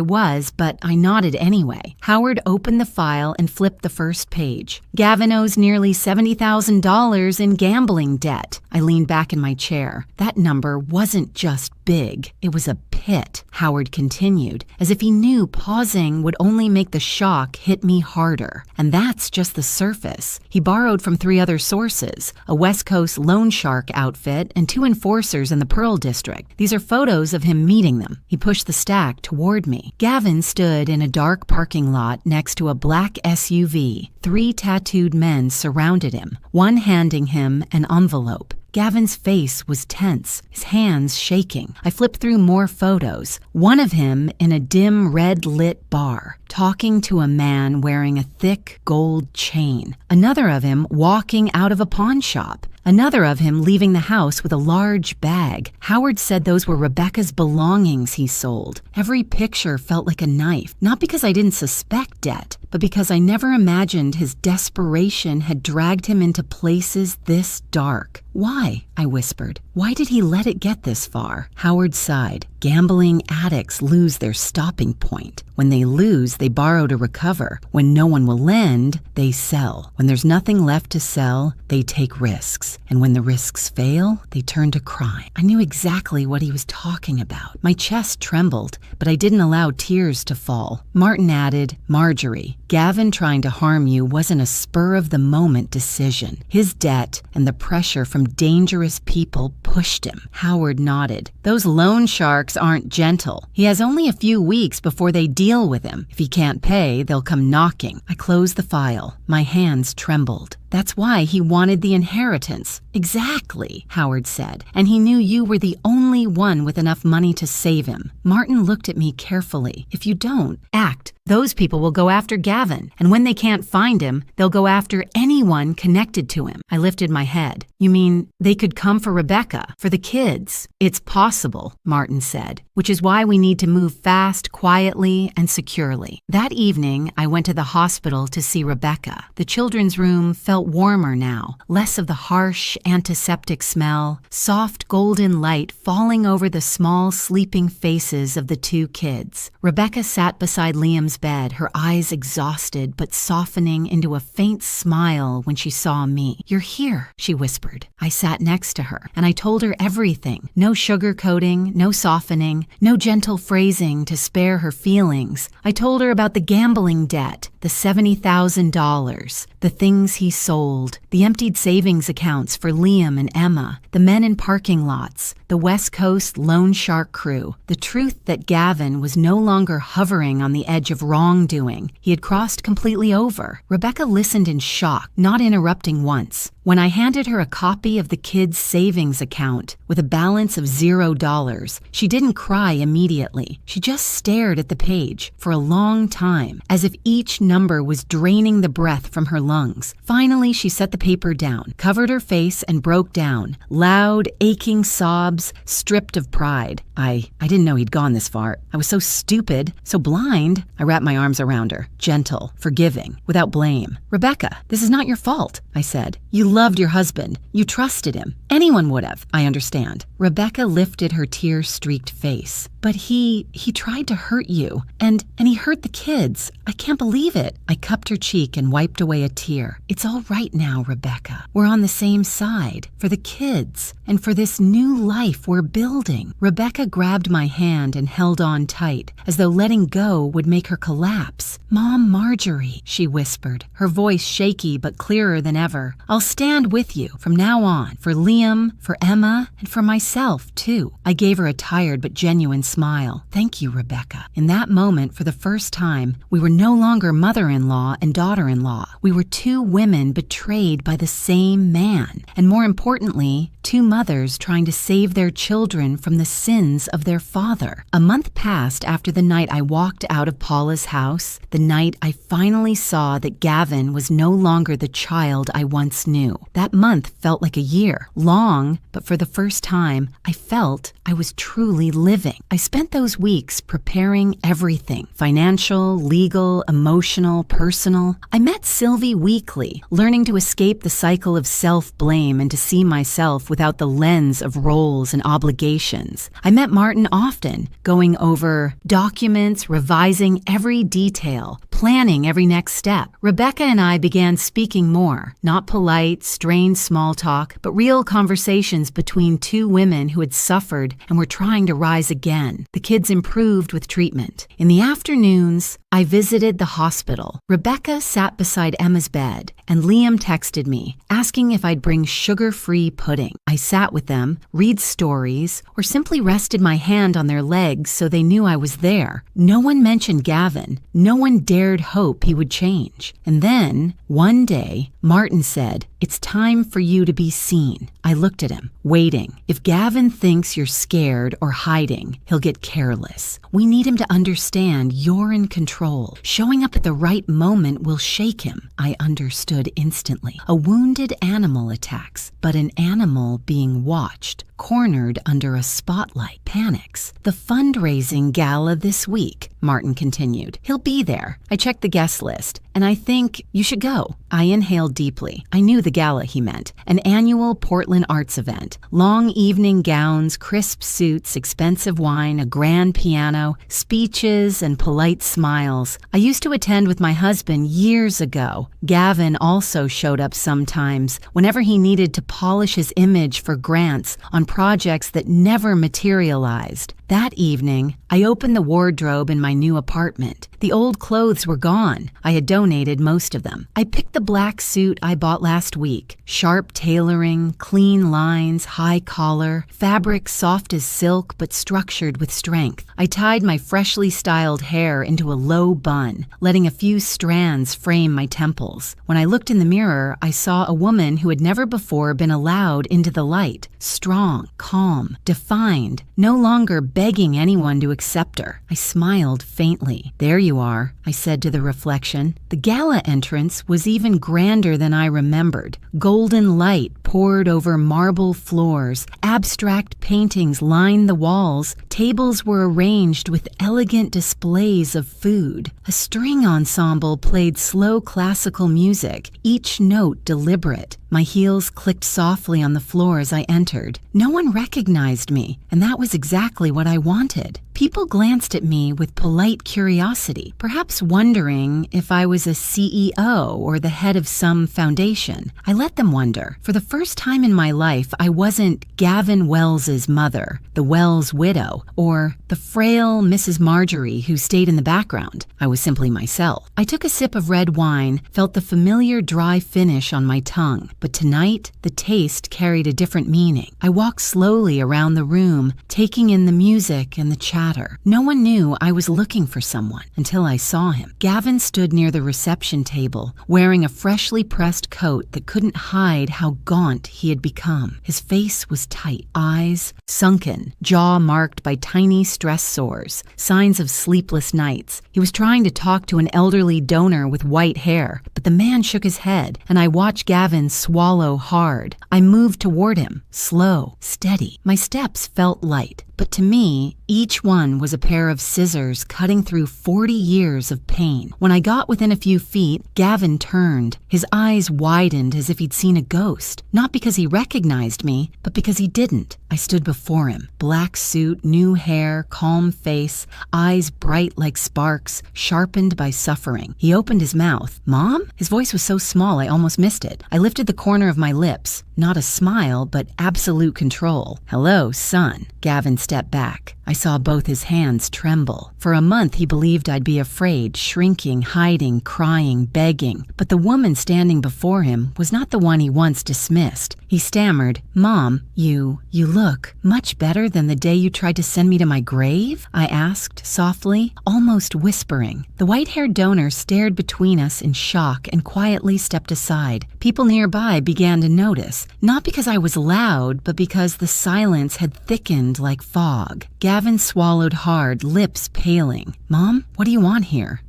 Speaker 1: was, but I nodded anyway. Howard opened the file and flipped the first page. Gavin owes nearly $70,000 in gambling debt. I leaned back in my chair. That number wasn't just big. It was a pit, Howard continued, as if he knew pausing would only make the shock hit me harder. And that's just the surface. He borrowed from 3 other sources, a West Coast loan shark outfit and 2 enforcers in the Pearl District. These are photos of him meeting them. He pushed the stack toward me. Gavin stood in a dark parking lot next to a black SUV. 3 tattooed men surrounded him, one handing him an envelope. Gavin's face was tense, his hands shaking. I flipped through more photos. One of him in a dim red-lit bar, talking to a man wearing a thick gold chain. Another of him walking out of a pawn shop. Another of him leaving the house with a large bag. Howard said those were Rebecca's belongings he sold. Every picture felt like a knife, not because I didn't suspect debt, but because I never imagined his desperation had dragged him into places this dark. Why? I whispered. Why did he let it get this far? Howard sighed. Gambling addicts lose their stopping point. When they lose, they borrow to recover. When no one will lend, they sell. When there's nothing left to sell, they take risks. And when the risks fail, they turn to crime. I knew exactly what he was talking about. My chest trembled, but I didn't allow tears to fall. Martin added, "Marjorie, Gavin trying to harm you wasn't a spur-of-the-moment decision. His debt and the pressure from dangerous people pushed him." Howard nodded. "Those loan sharks aren't gentle. He has only a few weeks before they deal with him. If he can't pay, they'll come knocking." I closed the file. My hands trembled. "That's why he wanted the inheritance." "Exactly," Howard said. "And he knew you were the only one with enough money to save him." Martin looked at me carefully. "If you don't act, those people will go after Gavin. And when they can't find him, they'll go after anyone connected to him." I lifted my head. "You mean they could come for Rebecca, for the kids?" "It's possible," Martin said, "which is why we need to move fast, quietly, and securely." That evening, I went to the hospital to see Rebecca. The children's room felt warmer now, less of the harsh antiseptic smell, soft golden light falling over the small sleeping faces of the two kids. Rebecca sat beside Liam's bed, her eyes exhausted but softening into a faint smile when she saw me. "You're here," she whispered. I sat next to her, and I told her everything. No sugarcoating, no softening, no gentle phrasing to spare her feelings. I told her about the gambling debt, the $70,000, the things he sold, the emptied savings accounts for Liam and Emma, the men in parking lots, the West Coast loan shark crew, the truth that Gavin was no longer hovering on the edge of wrongdoing. He had crossed completely over. Rebecca listened in shock, not interrupting once. When I handed her a copy of the kids' savings account with a balance of $0, she didn't cry immediately. She just stared at the page for a long time, as if each number was draining the breath from her lungs. Finally, she set the paper down, covered her face, and broke down. Loud, aching sobs, stripped of pride. I didn't know he'd gone this far. I was so stupid, so blind. I wrapped my arms around her, gentle, forgiving, without blame. "Rebecca, this is not your fault," I said. "You loved your husband. You trusted him. Anyone would have. I understand." Rebecca lifted her tear-streaked face. "But he tried to hurt you, and he hurt the kids. I can't believe it." I cupped her cheek and wiped away a tear. "It's all right now, Rebecca. We're on the same side, for the kids, and for this new life we're building." Rebecca grabbed my hand and held on tight, as though letting go would make her collapse. "Mom, Marjorie," she whispered, her voice shaky but clearer than ever. "I'll stand with you from now on, for Liam, for Emma, and for myself, too." I gave her a tired but genuine smile. "Thank you, Rebecca." In that moment, for the first time, we were no longer mother-in-law and daughter-in-law. We were two women betrayed by the same man, and more importantly, two mothers trying to save their children from the sins of their father. A month passed after the night I walked out of Paula's house, the night I finally saw that Gavin was no longer the child I once knew. That month felt like a year, long, but for the first time, I felt I was truly living. I spent those weeks preparing everything, financial, legal, emotional, personal. I met Sylvie weekly, learning to escape the cycle of self-blame and to see myself without the lens of roles and obligations. I met Martin often, going over documents, revising every detail, planning every next step. Rebecca and I began speaking more, not polite, strained small talk, but real conversations between two women who had suffered and were trying to rise again. The kids improved with treatment. In the afternoons, I visited the hospital. Rebecca sat beside Emma's bed, and Liam texted me, asking if I'd bring sugar-free pudding. I sat with them, read stories, or simply rested my hand on their legs so they knew I was there. No one mentioned Gavin. No one dared hope he would change. And then, one day, Martin said, "It's time for you to be seen." I looked at him, waiting. If Gavin thinks you're scared or hiding, he'll get careless. We need him to understand you're in control. Showing up at the right moment will shake him. I understood instantly. A wounded animal attacks, but an animal being watched, cornered under a spotlight, panics. "The fundraising gala this week," Martin continued. "He'll be there. I checked the guest list, and I think you should go." I inhaled deeply. I knew the gala, he meant. An annual Portland arts event. Long evening gowns, crisp suits, expensive wine, a grand piano, speeches, and polite smiles. I used to attend with my husband years ago. Gavin also showed up sometimes, whenever he needed to polish his image for grants on projects that never materialized. That evening, I opened the wardrobe in my new apartment. The old clothes were gone. I had donated most of them. I picked the black suit I bought last week. Sharp tailoring, clean lines, high collar, fabric soft as silk but structured with strength. I tied my freshly styled hair into a low bun, letting a few strands frame my temples. When I looked in the mirror, I saw a woman who had never before been allowed into the light. Strong, calm, defined, no longer begging anyone to accept her. I smiled faintly. "There you are," I said to the reflection. The gala entrance was even grander than I remembered. Golden light poured over marble floors. Abstract paintings lined the walls. Tables were arranged with elegant displays of food. A string ensemble played slow classical music, each note deliberate. My heels clicked softly on the floor as I entered. No one recognized me, and that was exactly what I wanted. People glanced at me with polite curiosity, perhaps wondering if I was a CEO or the head of some foundation. I let them wonder. For the first time in my life, I wasn't Gavin Wells's mother, the Wells widow, or the frail Mrs. Marjorie who stayed in the background. I was simply myself. I took a sip of red wine, felt the familiar dry finish on my tongue. But tonight, the taste carried a different meaning. I walked slowly around the room, taking in the music and the chatter. No one knew I was looking for someone until I saw him. Gavin stood near the reception table, wearing a freshly pressed coat that couldn't hide how gaunt he had become. His face was tight, eyes sunken, jaw marked by tiny stress sores, signs of sleepless nights. He was trying to talk to an elderly donor with white hair, but the man shook his head, and I watched Gavin swallow hard. I moved toward him, slow, steady. My steps felt light, but to me, each one was a pair of scissors cutting through 40 years of pain. When I got within a few feet, Gavin turned. His eyes widened as if he'd seen a ghost. Not because he recognized me, but because he didn't. I stood before him. Black suit, new hair, calm face, eyes bright like sparks, sharpened by suffering. He opened his mouth. "Mom?" His voice was so small I almost missed it. I lifted the corner of my lips. Not a smile, but absolute control. "Hello, son." Gavin stepped back. I saw both his hands tremble. For a month he believed I'd be afraid, shrinking, hiding, crying, begging. But the woman standing before him was not the one he once dismissed. He stammered, "Mom, you look much better than the day you tried to send me to my grave?" I asked, softly, almost whispering. The white-haired donor stared between us in shock and quietly stepped aside. People nearby began to notice, not because I was loud, but because the silence had thickened like fog. Gavin swallowed hard, lips paling. "Mom, what do you want here?"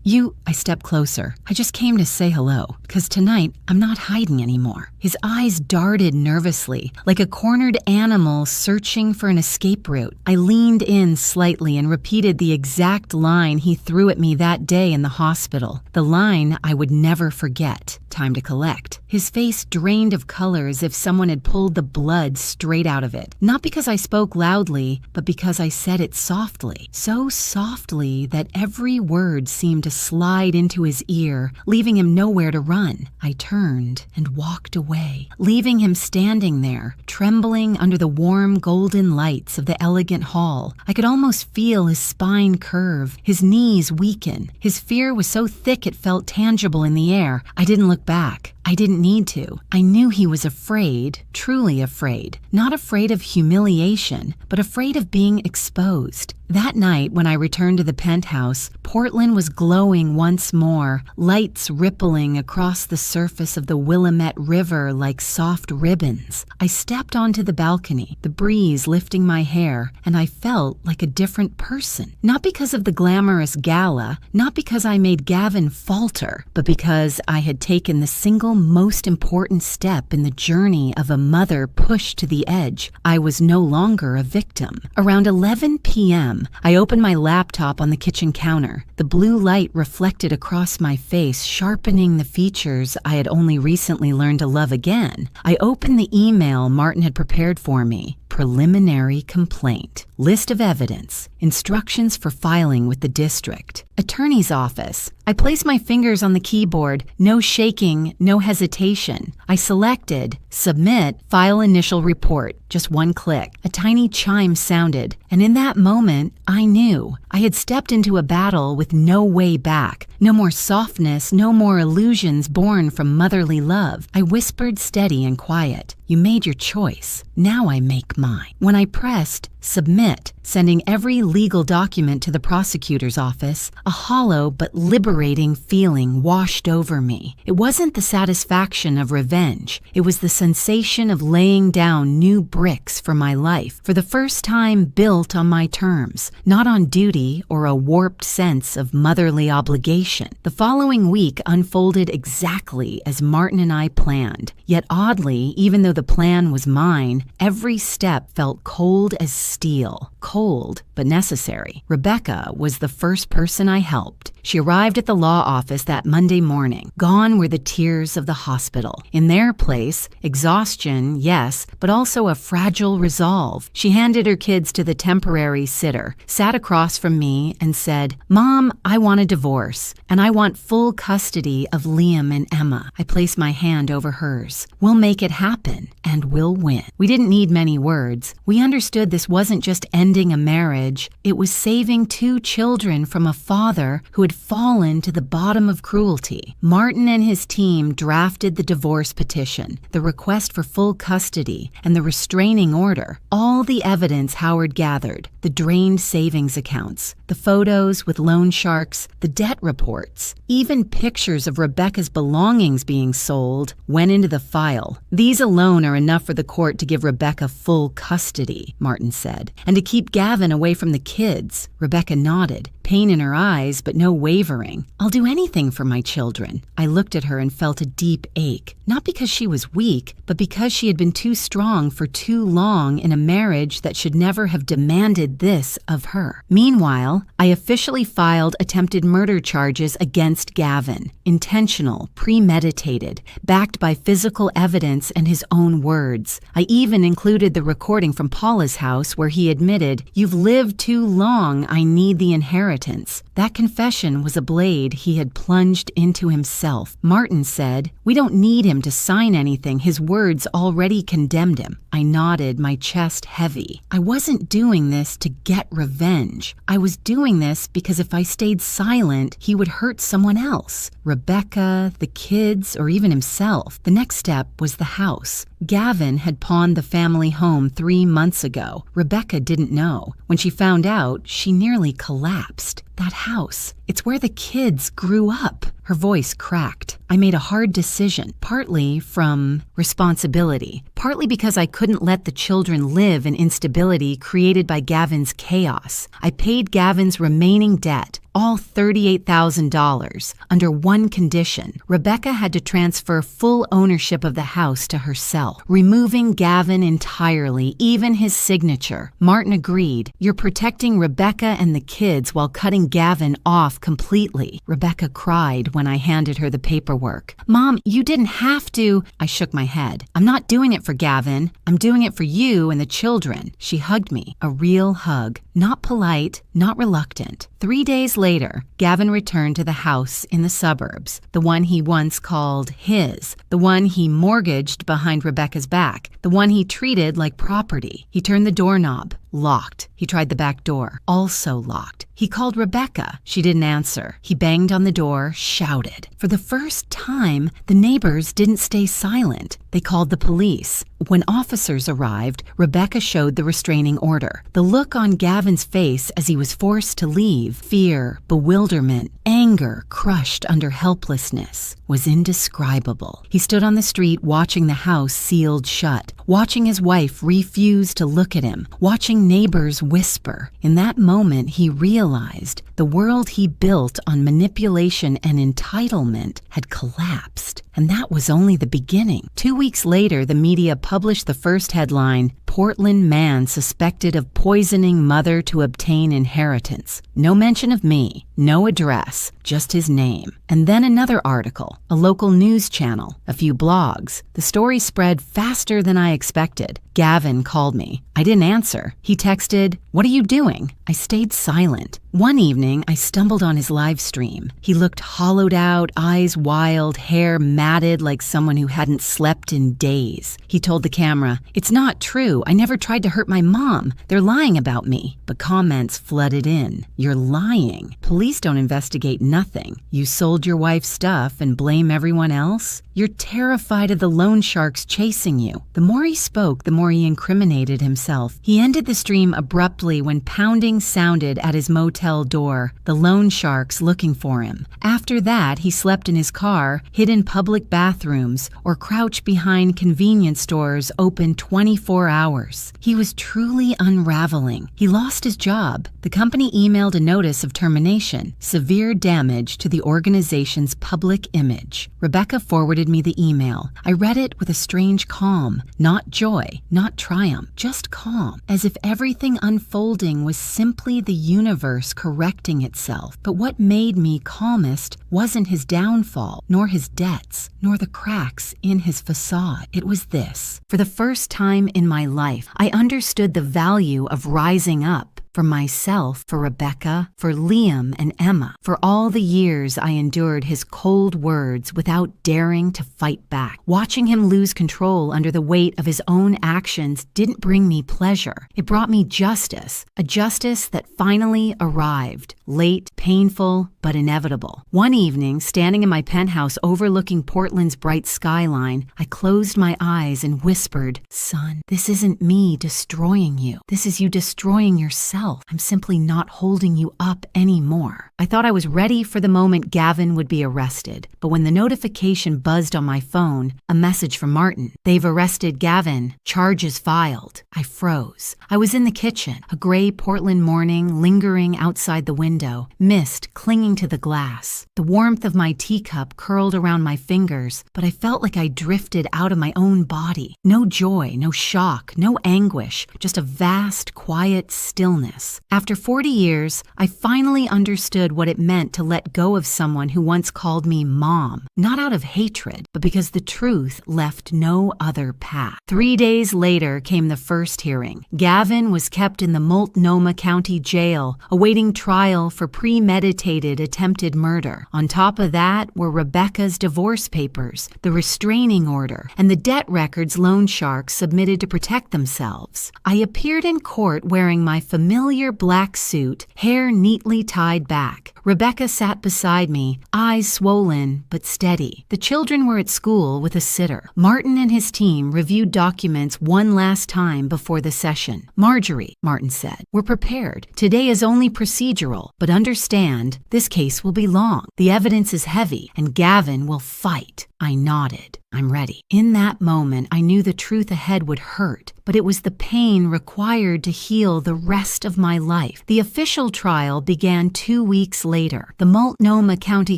Speaker 1: I stepped closer. "I just came to say hello, because tonight I'm not hiding anymore." His eyes darted nervously, like a cornered animal searching for an escape route. I leaned in slightly and repeated the exact line he threw at me that day in the hospital. The line I would never forget. Time to collect. His face drained of color as if someone had pulled the blood straight out of it. Not because I spoke loudly, but because I said it softly. So softly that every word seemed to slide into his ear, leaving him nowhere to run. I turned and walked away, leaving him standing there, trembling under the warm golden lights of the elegant hall. I could almost feel his spine curve, his knees weaken. His fear was so thick it felt tangible in the air. I didn't look back. I didn't need to. I knew he was afraid, truly afraid. Not afraid of humiliation, but afraid of being exposed. That night, when I returned to the penthouse, Portland was glowing once more, lights rippling across the surface of the Willamette River like soft ribbons. I stepped onto the balcony, the breeze lifting my hair, and I felt like a different person. Not because of the glamorous gala, not because I made Gavin falter, but because I had taken the single most important step in the journey of a mother pushed to the edge. I was no longer a victim. Around 11 p.m., a.m. I opened my laptop on the kitchen counter. The blue light reflected across my face, sharpening the features I had only recently learned to love again. I opened the email Martin had prepared for me. Preliminary complaint. List of evidence. Instructions for filing with the district. Attorney's office. I placed my fingers on the keyboard. No shaking, no hesitation. I selected submit, file initial report. Just one click. A tiny chime sounded, and in that moment, I knew. I had stepped into a battle with no way back. No more softness, no more illusions born from motherly love. I whispered steady and quiet. You made your choice. Now I make mine. When I pressed submit, sending every legal document to the prosecutor's office, a hollow but liberating feeling washed over me. It wasn't the satisfaction of revenge. It was the sensation of laying down new bricks for my life, for the first time built on my terms, not on duty or a warped sense of motherly obligation. The following week unfolded exactly as Martin and I planned. Yet oddly, even though the plan was mine, every step felt cold as steel. Cold, but necessary. Rebecca was the first person I helped. She arrived at the law office that Monday morning. Gone were the tears of the hospital. In their place, exhaustion, yes, but also a fragile resolve. She handed her kids to the temporary sitter, sat across from me, and said, "Mom, I want a divorce, and I want full custody of Liam and Emma." I placed my hand over hers. "We'll make it happen, and we'll win." We didn't need many words. We understood this wasn't just ending a marriage. It was saving 2 children from a father who had fallen to the bottom of cruelty. Martin and his team drafted the divorce petition, the request for full custody, and the restraining order. All the evidence Howard gathered, the drained savings accounts, the photos with loan sharks, the debt reports, even pictures of Rebecca's belongings being sold, went into the file. These alone are enough for the court to give Rebecca full custody, Martin said, and to keep Gavin away from the kids. Rebecca nodded, pain in her eyes, but no wavering. "I'll do anything for my children." I looked at her and felt a deep ache, not because she was weak, but because she had been too strong for too long in a marriage that should never have demanded this of her. Meanwhile, I officially filed attempted murder charges against Gavin. Intentional, premeditated, backed by physical evidence and his own words. I even included the recording from Paula's house where he admitted, "You've lived too long, I need the inheritance." That confession was a blade he had plunged into himself. Martin said, "We don't need him to sign anything. His words already condemned him." I nodded, my chest heavy. I wasn't doing this to get revenge. I was doing this because if I stayed silent, he would hurt someone else. Rebecca, the kids, or even himself. The next step was the house. Gavin had pawned the family home 3 months ago. Rebecca didn't know. When she found out, she nearly collapsed. That house, it's where the kids grew up. Her voice cracked. I made a hard decision, partly from responsibility, partly because I couldn't let the children live in instability created by Gavin's chaos. I paid Gavin's remaining debt, all $38,000, under one condition. Rebecca had to transfer full ownership of the house to herself, removing Gavin entirely, even his signature. Martin agreed. "You're protecting Rebecca and the kids while cutting Gavin off completely." Rebecca cried when I handed her the paperwork. "Mom, you didn't have to." I shook my head. "I'm not doing it for Gavin. I'm doing it for you and the children." She hugged me, a real hug. Not polite, not reluctant. 3 days later, Gavin returned to the house in the suburbs, the one he once called his, the one he mortgaged behind Rebecca's back, the one he treated like property. He turned the doorknob. Locked. He tried the back door. Also locked. He called Rebecca. She didn't answer. He banged on the door, shouted. For the first time, the neighbors didn't stay silent. They called the police. When officers arrived, Rebecca showed the restraining order. The look on Gavin's face as he was forced to leave, fear, bewilderment, anger crushed under helplessness, was indescribable. He stood on the street watching the house sealed shut, watching his wife refuse to look at him, watching neighbors whisper. In that moment, he realized the world he built on manipulation and entitlement had collapsed. And that was only the beginning. 2 weeks later, the media published the first headline, Portland man suspected of poisoning mother to obtain inheritance. No mention of me, no address, just his name. And then another article, a local news channel, a few blogs. The story spread faster than I expected. Gavin called me. I didn't answer. He texted, "What are you doing?" I stayed silent. One evening, I stumbled on his live stream. He looked hollowed out, eyes wild, hair matted like someone who hadn't slept in days. He told the camera, "It's not true. I never tried to hurt my mom. They're lying about me." But comments flooded in. "You're lying. Police don't investigate nothing. You sold your wife's stuff and blame everyone else? You're terrified of the loan sharks chasing you." The more he spoke, the more he incriminated himself. He ended the stream abruptly when pounding sounded at his motel door, the loan sharks looking for him. After that, he slept in his car, hid in public bathrooms, or crouched behind convenience stores open 24 hours. He was truly unraveling. He lost his job. The company emailed a notice of termination, severe damage to the organization's public image. Rebecca forwarded me the email. I read it with a strange calm, not joy, not triumph, just calm, as if everything unfolding was simply the universe correcting itself. But what made me calmest wasn't his downfall, nor his debts, nor the cracks in his facade. It was this. For the first time in my life, I understood the value of rising up. For myself, for Rebecca, for Liam and Emma, for all the years I endured his cold words without daring to fight back. Watching him lose control under the weight of his own actions didn't bring me pleasure. It brought me justice, a justice that finally arrived. Late, painful, but inevitable. One evening, standing in my penthouse overlooking Portland's bright skyline, I closed my eyes and whispered, "Son, this isn't me destroying you. This is you destroying yourself. I'm simply not holding you up anymore." I thought I was ready for the moment Gavin would be arrested, but when the notification buzzed on my phone, a message from Martin, "They've arrested Gavin. Charges filed." I froze. I was in the kitchen, a gray Portland morning lingering outside the window, mist clinging to the glass. The warmth of my teacup curled around my fingers, but I felt like I drifted out of my own body. No joy, no shock, no anguish, just a vast, quiet stillness. After 40 years, I finally understood what it meant to let go of someone who once called me mom, not out of hatred, but because the truth left no other path. 3 days later came the first hearing. Gavin was kept in the Multnomah County Jail, awaiting trial for premeditated attempted murder. On top of that were Rebecca's divorce papers, the restraining order, and the debt records loan sharks submitted to protect themselves. I appeared in court wearing my familiar black suit, hair neatly tied back. Rebecca sat beside me, eyes swollen but steady. The children were at school with a sitter. Martin and his team reviewed documents one last time before the session. "Marjorie," Martin said, "we're prepared. Today is only procedural, but understand, this case will be long. The evidence is heavy, and Gavin will fight." I nodded. "I'm ready." In that moment, I knew the truth ahead would hurt, but it was the pain required to heal the rest of my life. The official trial began 2 weeks later. The Multnomah County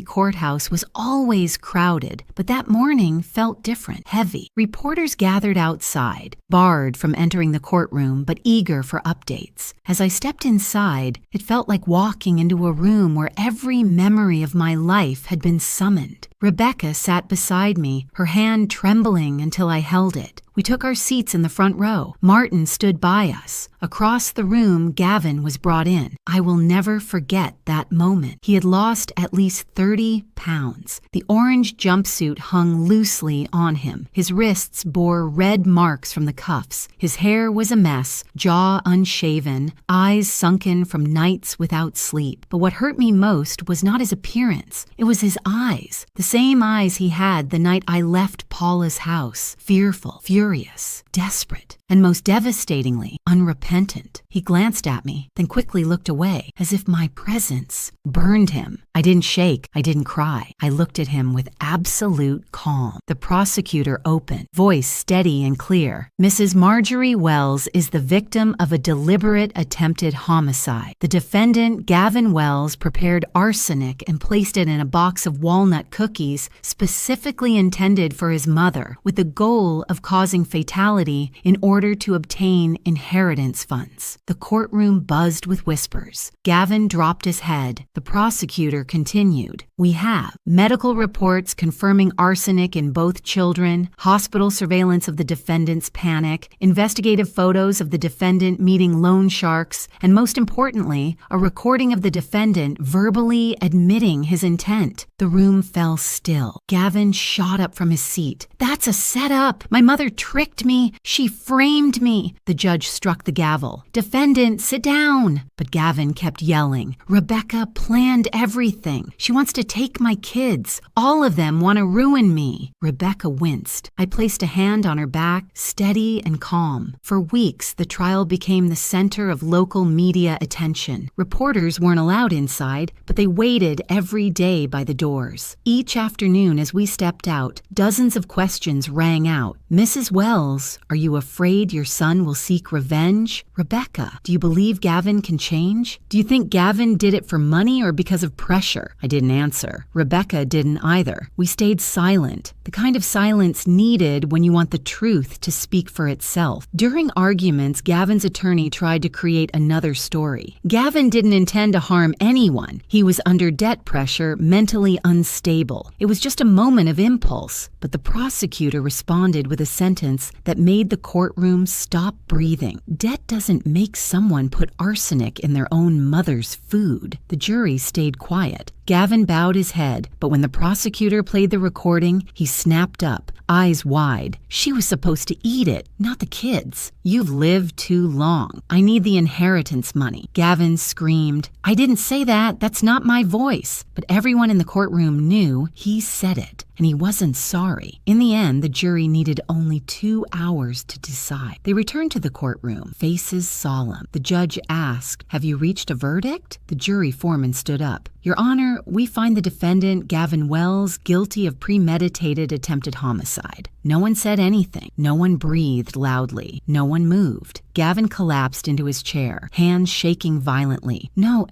Speaker 1: Courthouse was always crowded, but that morning felt different, heavy. Reporters gathered outside, barred from entering the courtroom, but eager for updates. As I stepped inside, it felt like walking into a room where every memory of my life had been summoned. Rebecca sat beside me, her hand trembling until I held it. We took our seats in the front row. Martin stood by us. Across the room, Gavin was brought in. I will never forget that moment. He had lost at least 30 pounds. The orange jumpsuit hung loosely on him. His wrists bore red marks from the cuffs. His hair was a mess, jaw unshaven, eyes sunken from nights without sleep. But what hurt me most was not his appearance. It was his eyes. The same eyes he had the night I left Paula's house. Fearful, furious, desperate, and most devastatingly, unrepentant. He glanced at me, then quickly looked away, as if my presence burned him. I didn't shake. I didn't cry. I looked at him with absolute calm. The prosecutor opened, voice steady and clear. "Mrs. Marjorie Wells is the victim of a deliberate attempted homicide. The defendant, Gavin Wells, prepared arsenic and placed it in a box of walnut cookies specifically intended for his his mother with the goal of causing fatality in order to obtain inheritance funds. The courtroom buzzed with whispers. Gavin dropped his head. The prosecutor continued. We have medical reports confirming arsenic in both children, hospital surveillance of the defendant's panic, investigative photos of the defendant meeting loan sharks, and most importantly, a recording of the defendant verbally admitting his intent. The room fell still. Gavin shot up from his seat. That's a setup. My mother tricked me. She framed me. The judge struck the gavel. Defendant, sit down. But Gavin kept yelling. Rebecca planned everything. She wants to take my kids. All of them want to ruin me. Rebecca winced. I placed a hand on her back, steady and calm. For weeks, the trial became the center of local media attention. Reporters weren't allowed inside, but they waited every day by the doors. Each afternoon as we stepped out, dozens of questions rang out. Mrs. Wells, are you afraid your son will seek revenge? Rebecca, do you believe Gavin can change? Do you think Gavin did it for money or because of pressure? I didn't answer. Rebecca didn't either. We stayed silent, the kind of silence needed when you want the truth to speak for itself. During arguments, Gavin's attorney tried to create another story. Gavin didn't intend to harm anyone. He was under debt pressure, mentally unstable. It was just a moment of impulse. But the prosecutor responded with a sentence that made the courtroom stop breathing. Debt doesn't make someone put arsenic in their own mother's food. The jury stayed quiet. Gavin bowed his head, but when the prosecutor played the recording, he snapped up, eyes wide. She was supposed to eat it, not the kids. You've lived too long. I need the inheritance money. Gavin screamed. I didn't say that. That's not my voice. But everyone in the courtroom knew he said it, and he wasn't sorry. In the end, the jury needed only 2 hours to decide. They returned to the courtroom, faces solemn. The judge asked, have you reached a verdict? The jury foreman stood up. Your Honor, we find the defendant, Gavin Wells, guilty of premeditated attempted homicide. No one said anything. No one breathed loudly. No one moved. Gavin collapsed into his chair, hands shaking violently. No,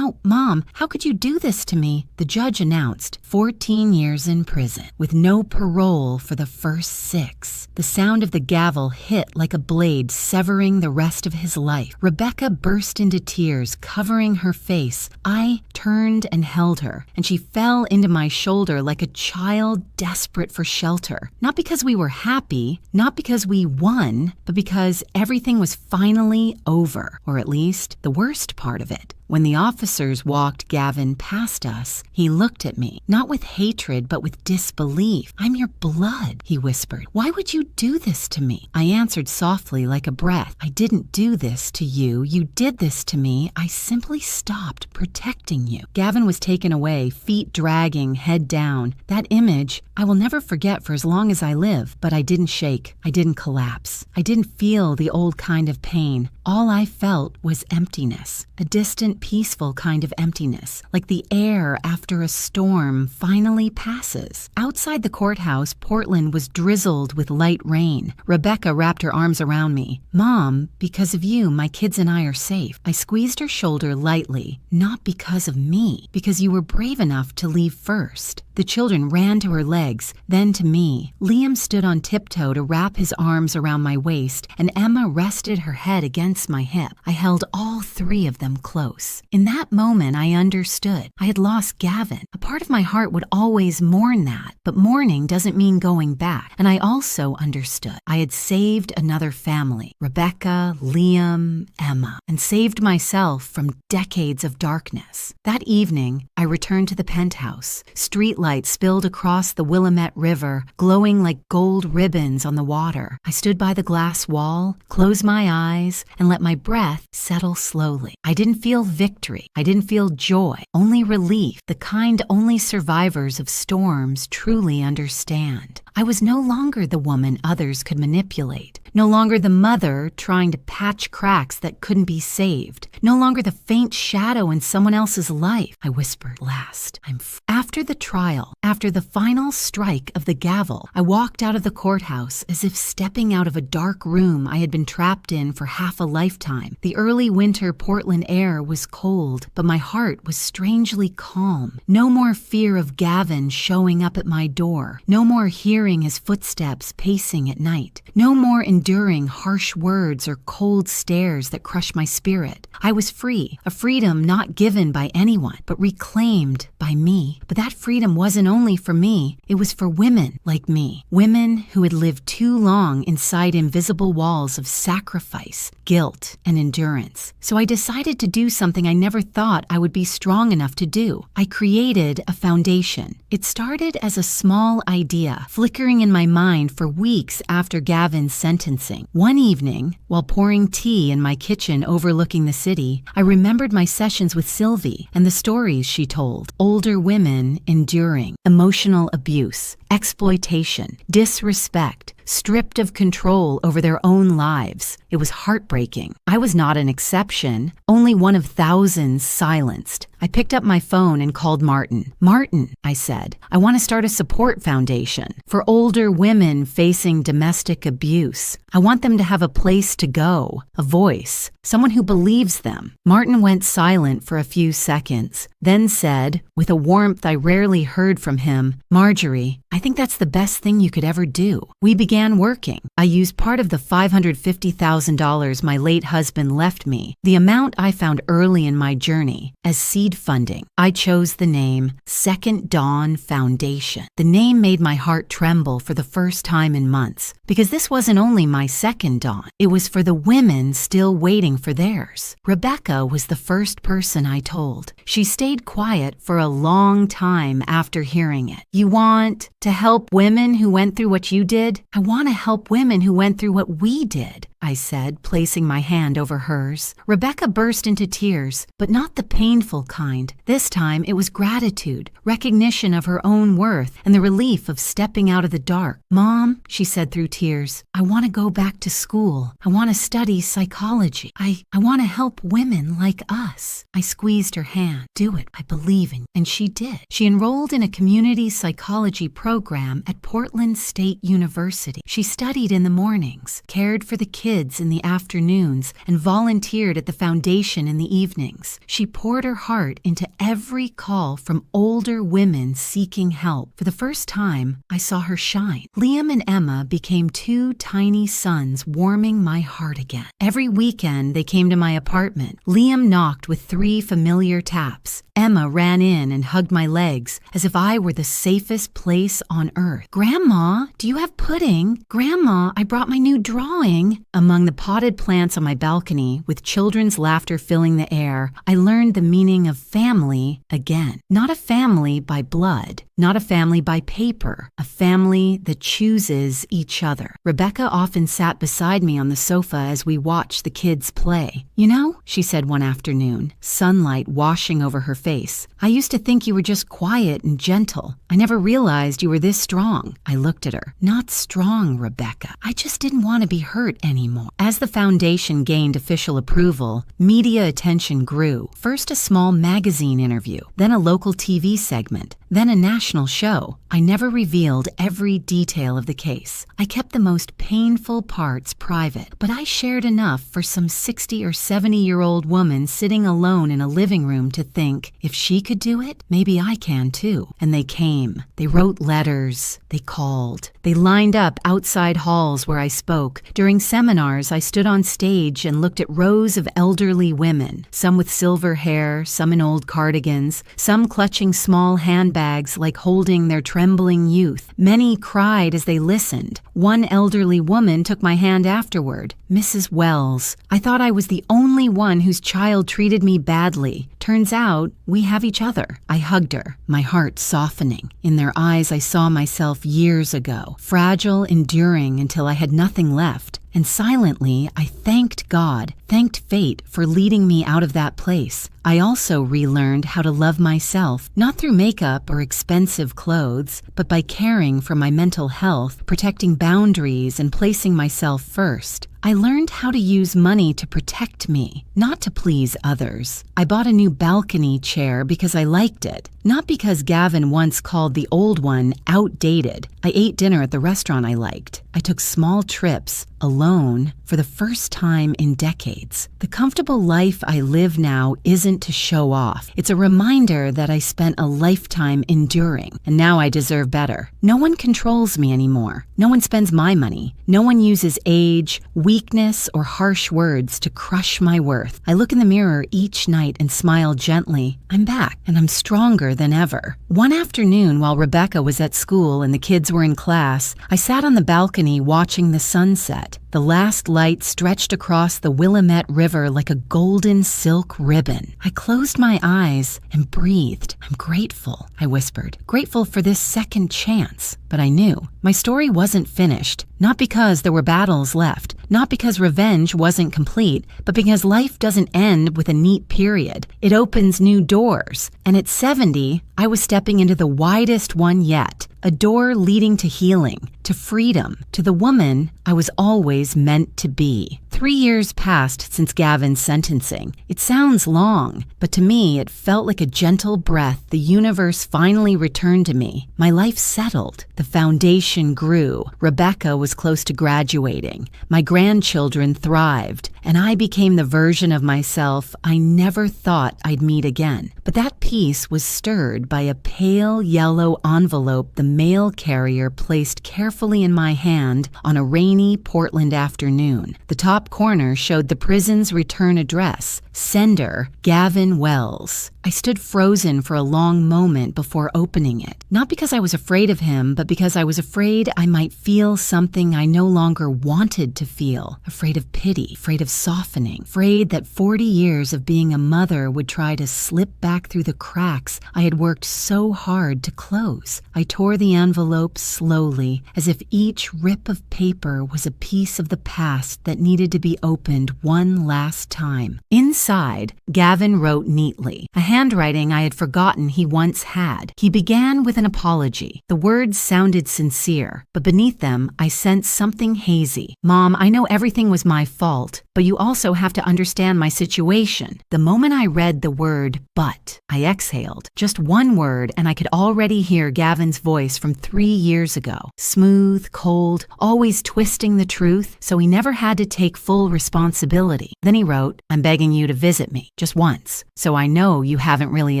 Speaker 1: Mom, how could you do this to me? The judge announced, 14 years in prison, with no parole for the first 6. The sound of the gavel hit like a blade, severing the rest of his life. Rebecca burst into tears, covering her face. I turned and held her, and she fell into my shoulder like a child desperate for shelter. Not because we were happy, not because we won, but because everything was finally over, or at least the worst part of it. When the officers walked Gavin past us, he looked at me, not with hatred, but with disbelief. I'm your blood, he whispered. Why would you do this to me? I answered softly like a breath. I didn't do this to you. You did this to me. I simply stopped protecting you. Gavin was taken away, feet dragging, head down. That image I will never forget for as long as I live, but I didn't shake. I didn't collapse. I didn't feel the old kind of pain. All I felt was emptiness, a distant, peaceful kind of emptiness, like the air after a storm finally passes. Outside the courthouse, Portland was drizzled with light rain. Rebecca wrapped her arms around me. Mom, because of you, my kids and I are safe. I squeezed her shoulder lightly, not because of me, because you were brave enough to leave first. The children ran to her legs, then to me. Liam stood on tiptoe to wrap his arms around my waist, and Emma rested her head against my hip. I held all 3 of them close. In that moment, I understood. I had lost Gavin. A part of my heart would always mourn that, but mourning doesn't mean going back. And I also understood. I had saved another family, Rebecca, Liam, Emma, and saved myself from decades of darkness. That evening, I returned to the penthouse. Streetlights spilled across the Willamette River, glowing like gold ribbons on the water. I stood by the glass wall, closed my eyes, and let my breath settle slowly. I didn't feel victory. I didn't feel joy, only relief, the kind only survivors of storms truly understand. I was no longer the woman others could manipulate, no longer the mother trying to patch cracks that couldn't be saved, no longer the faint shadow in someone else's life. I whispered last. After the trial, after the final strike of the gavel, I walked out of the courthouse as if stepping out of a dark room I had been trapped in for half a lifetime. The early winter Portland air was cold, but my heart was strangely calm. No more fear of Gavin showing up at my door. No more hearing hearing his footsteps pacing at night. No more enduring harsh words or cold stares that crush my spirit. I was free, a freedom not given by anyone, but reclaimed by me. But that freedom wasn't only for me, it was for women like me. Women who had lived too long inside invisible walls of sacrifice, guilt, and endurance. So I decided to do something I never thought I would be strong enough to do. I created a foundation. It started as a small idea, flickering in my mind for weeks after Gavin's sentencing. One evening, while pouring tea in my kitchen overlooking the city, I remembered my sessions with Sylvie and the stories she told. Older women enduring emotional abuse, exploitation, disrespect, stripped of control over their own lives. It was heartbreaking. I was not an exception, only one of thousands silenced. I picked up my phone and called Martin. "Martin," I said, "I want to start a support foundation for older women facing domestic abuse. I want them to have a place to go, a voice, someone who believes them." Martin went silent for a few seconds, then said, with a warmth I rarely heard from him, "Marjorie, I think that's the best thing you could ever do." We began working. I used part of the $550,000 my late husband left me, the amount I found early in my journey, as seed funding. I chose the name Second Dawn Foundation. The name made my heart tremble for the first time in months, because this wasn't only my second dawn. It was for the women still waiting for theirs. Rebecca was the first person I told. She stayed quiet for a long time after hearing it. "You want to help women who went through what you did?" "I want to help women who went through what we did," I said, placing my hand over hers. Rebecca burst into tears, but not the painful kind. This time it was gratitude, recognition of her own worth, and the relief of stepping out of the dark. "Mom," she said through tears, "I want to go back to school. I want to study psychology. I want to help women like us." I squeezed her hand. "Do it. I believe in you." And she did. She enrolled in a community psychology program at Portland State University. She studied in the mornings, cared for the kids in the afternoons, and volunteered at the foundation in the evenings. She poured her heart into every call from older women seeking help. For the first time, I saw her shine. Liam and Emma became two tiny sons, warming my heart again. Every weekend, they came to my apartment. Liam knocked with 3 familiar taps. Emma ran in and hugged my legs as if I were the safest place on earth. "Grandma, do you have pudding? Grandma, I brought my new drawing." Among the potted plants on my balcony, with children's laughter filling the air, I learned the meaning of family again. Not a family by blood, not a family by paper, a family that chooses each other. Rebecca often sat beside me on the sofa as we watched the kids play. "You know," she said one afternoon, sunlight washing over her face, "I used to think you were just quiet and gentle. I never realized you were this strong." I looked at her. "Not strong, Rebecca. I just didn't want to be hurt anymore." As the foundation gained official approval, media attention grew. First a small magazine interview, then a local TV segment, then a national show. I never revealed every detail of the case. I kept the most painful parts private, but I shared enough for some 60 or 70-year-old woman sitting alone in a living room to think, if she could do it, maybe I can too. And they came. They wrote letters. They called. They lined up outside halls where I spoke. During seminars, I stood on stage and looked at rows of elderly women, some with silver hair, some in old cardigans, some clutching small handbags like holding their trembling youth. Many cried as they listened. One elderly woman took my hand afterward. "Mrs. Wells, I thought I was the only one whose child treated me badly. Turns out we have each other." I hugged her, my heart softening. In their eyes I saw myself years ago, fragile, enduring until I had nothing left. And silently, I thanked God, thanked fate for leading me out of that place. I also relearned how to love myself, not through makeup or expensive clothes, but by caring for my mental health, protecting boundaries, and placing myself first. I learned how to use money to protect me, not to please others. I bought a new balcony chair because I liked it, not because Gavin once called the old one outdated. I ate dinner at the restaurant I liked. I took small trips, alone, for the first time in decades. The comfortable life I live now isn't to show off. It's a reminder that I spent a lifetime enduring, and now I deserve better. No one controls me anymore. No one spends my money. No one uses age, weakness, or harsh words to crush my worth. I look in the mirror each night and smile gently. I'm back, and I'm stronger than ever. One afternoon, while Rebecca was at school and the kids were in class, I sat on the balcony watching the sunset. The last light stretched across the Willamette River like a golden silk ribbon. I closed my eyes and breathed. I'm grateful, I whispered. Grateful for this second chance. But I knew my story wasn't finished. Not because there were battles left. Not because revenge wasn't complete. But because life doesn't end with a neat period. It opens new doors. And at 70, I was stepping into the widest one yet. A door leading to healing, to freedom, to the woman I was always meant to be. 3 years passed since Gavin's sentencing. It sounds long, but to me it felt like a gentle breath. The universe finally returned to me. My life settled. The foundation grew. Rebecca was close to graduating. My grandchildren thrived. And I became the version of myself I never thought I'd meet again. But that peace was stirred by a pale yellow envelope the mail carrier placed carefully in my hand on a rainy Portland afternoon. The top corner showed the prison's return address, sender Gavin Wells. I stood frozen for a long moment before opening it. Not because I was afraid of him, but because I was afraid I might feel something I no longer wanted to feel. Afraid of pity, afraid of softening, afraid that 40 years of being a mother would try to slip back through the cracks I had worked so hard to close. I tore the envelope slowly, as if each rip of paper was a piece of the past that needed to be opened one last time. Inside, Gavin wrote neatly, a handwriting I had forgotten he once had. He began with an apology. The words sounded sincere, but beneath them I sensed something hazy. Mom, I know everything was my fault, but you also have to understand my situation. The moment I read the word but, I exhaled. Just one word, and I could already hear Gavin's voice from 3 years ago. Smooth, cold, always twisting the truth, so he never had to take full responsibility. Then he wrote, I'm begging you to visit me, just once, so I know you haven't really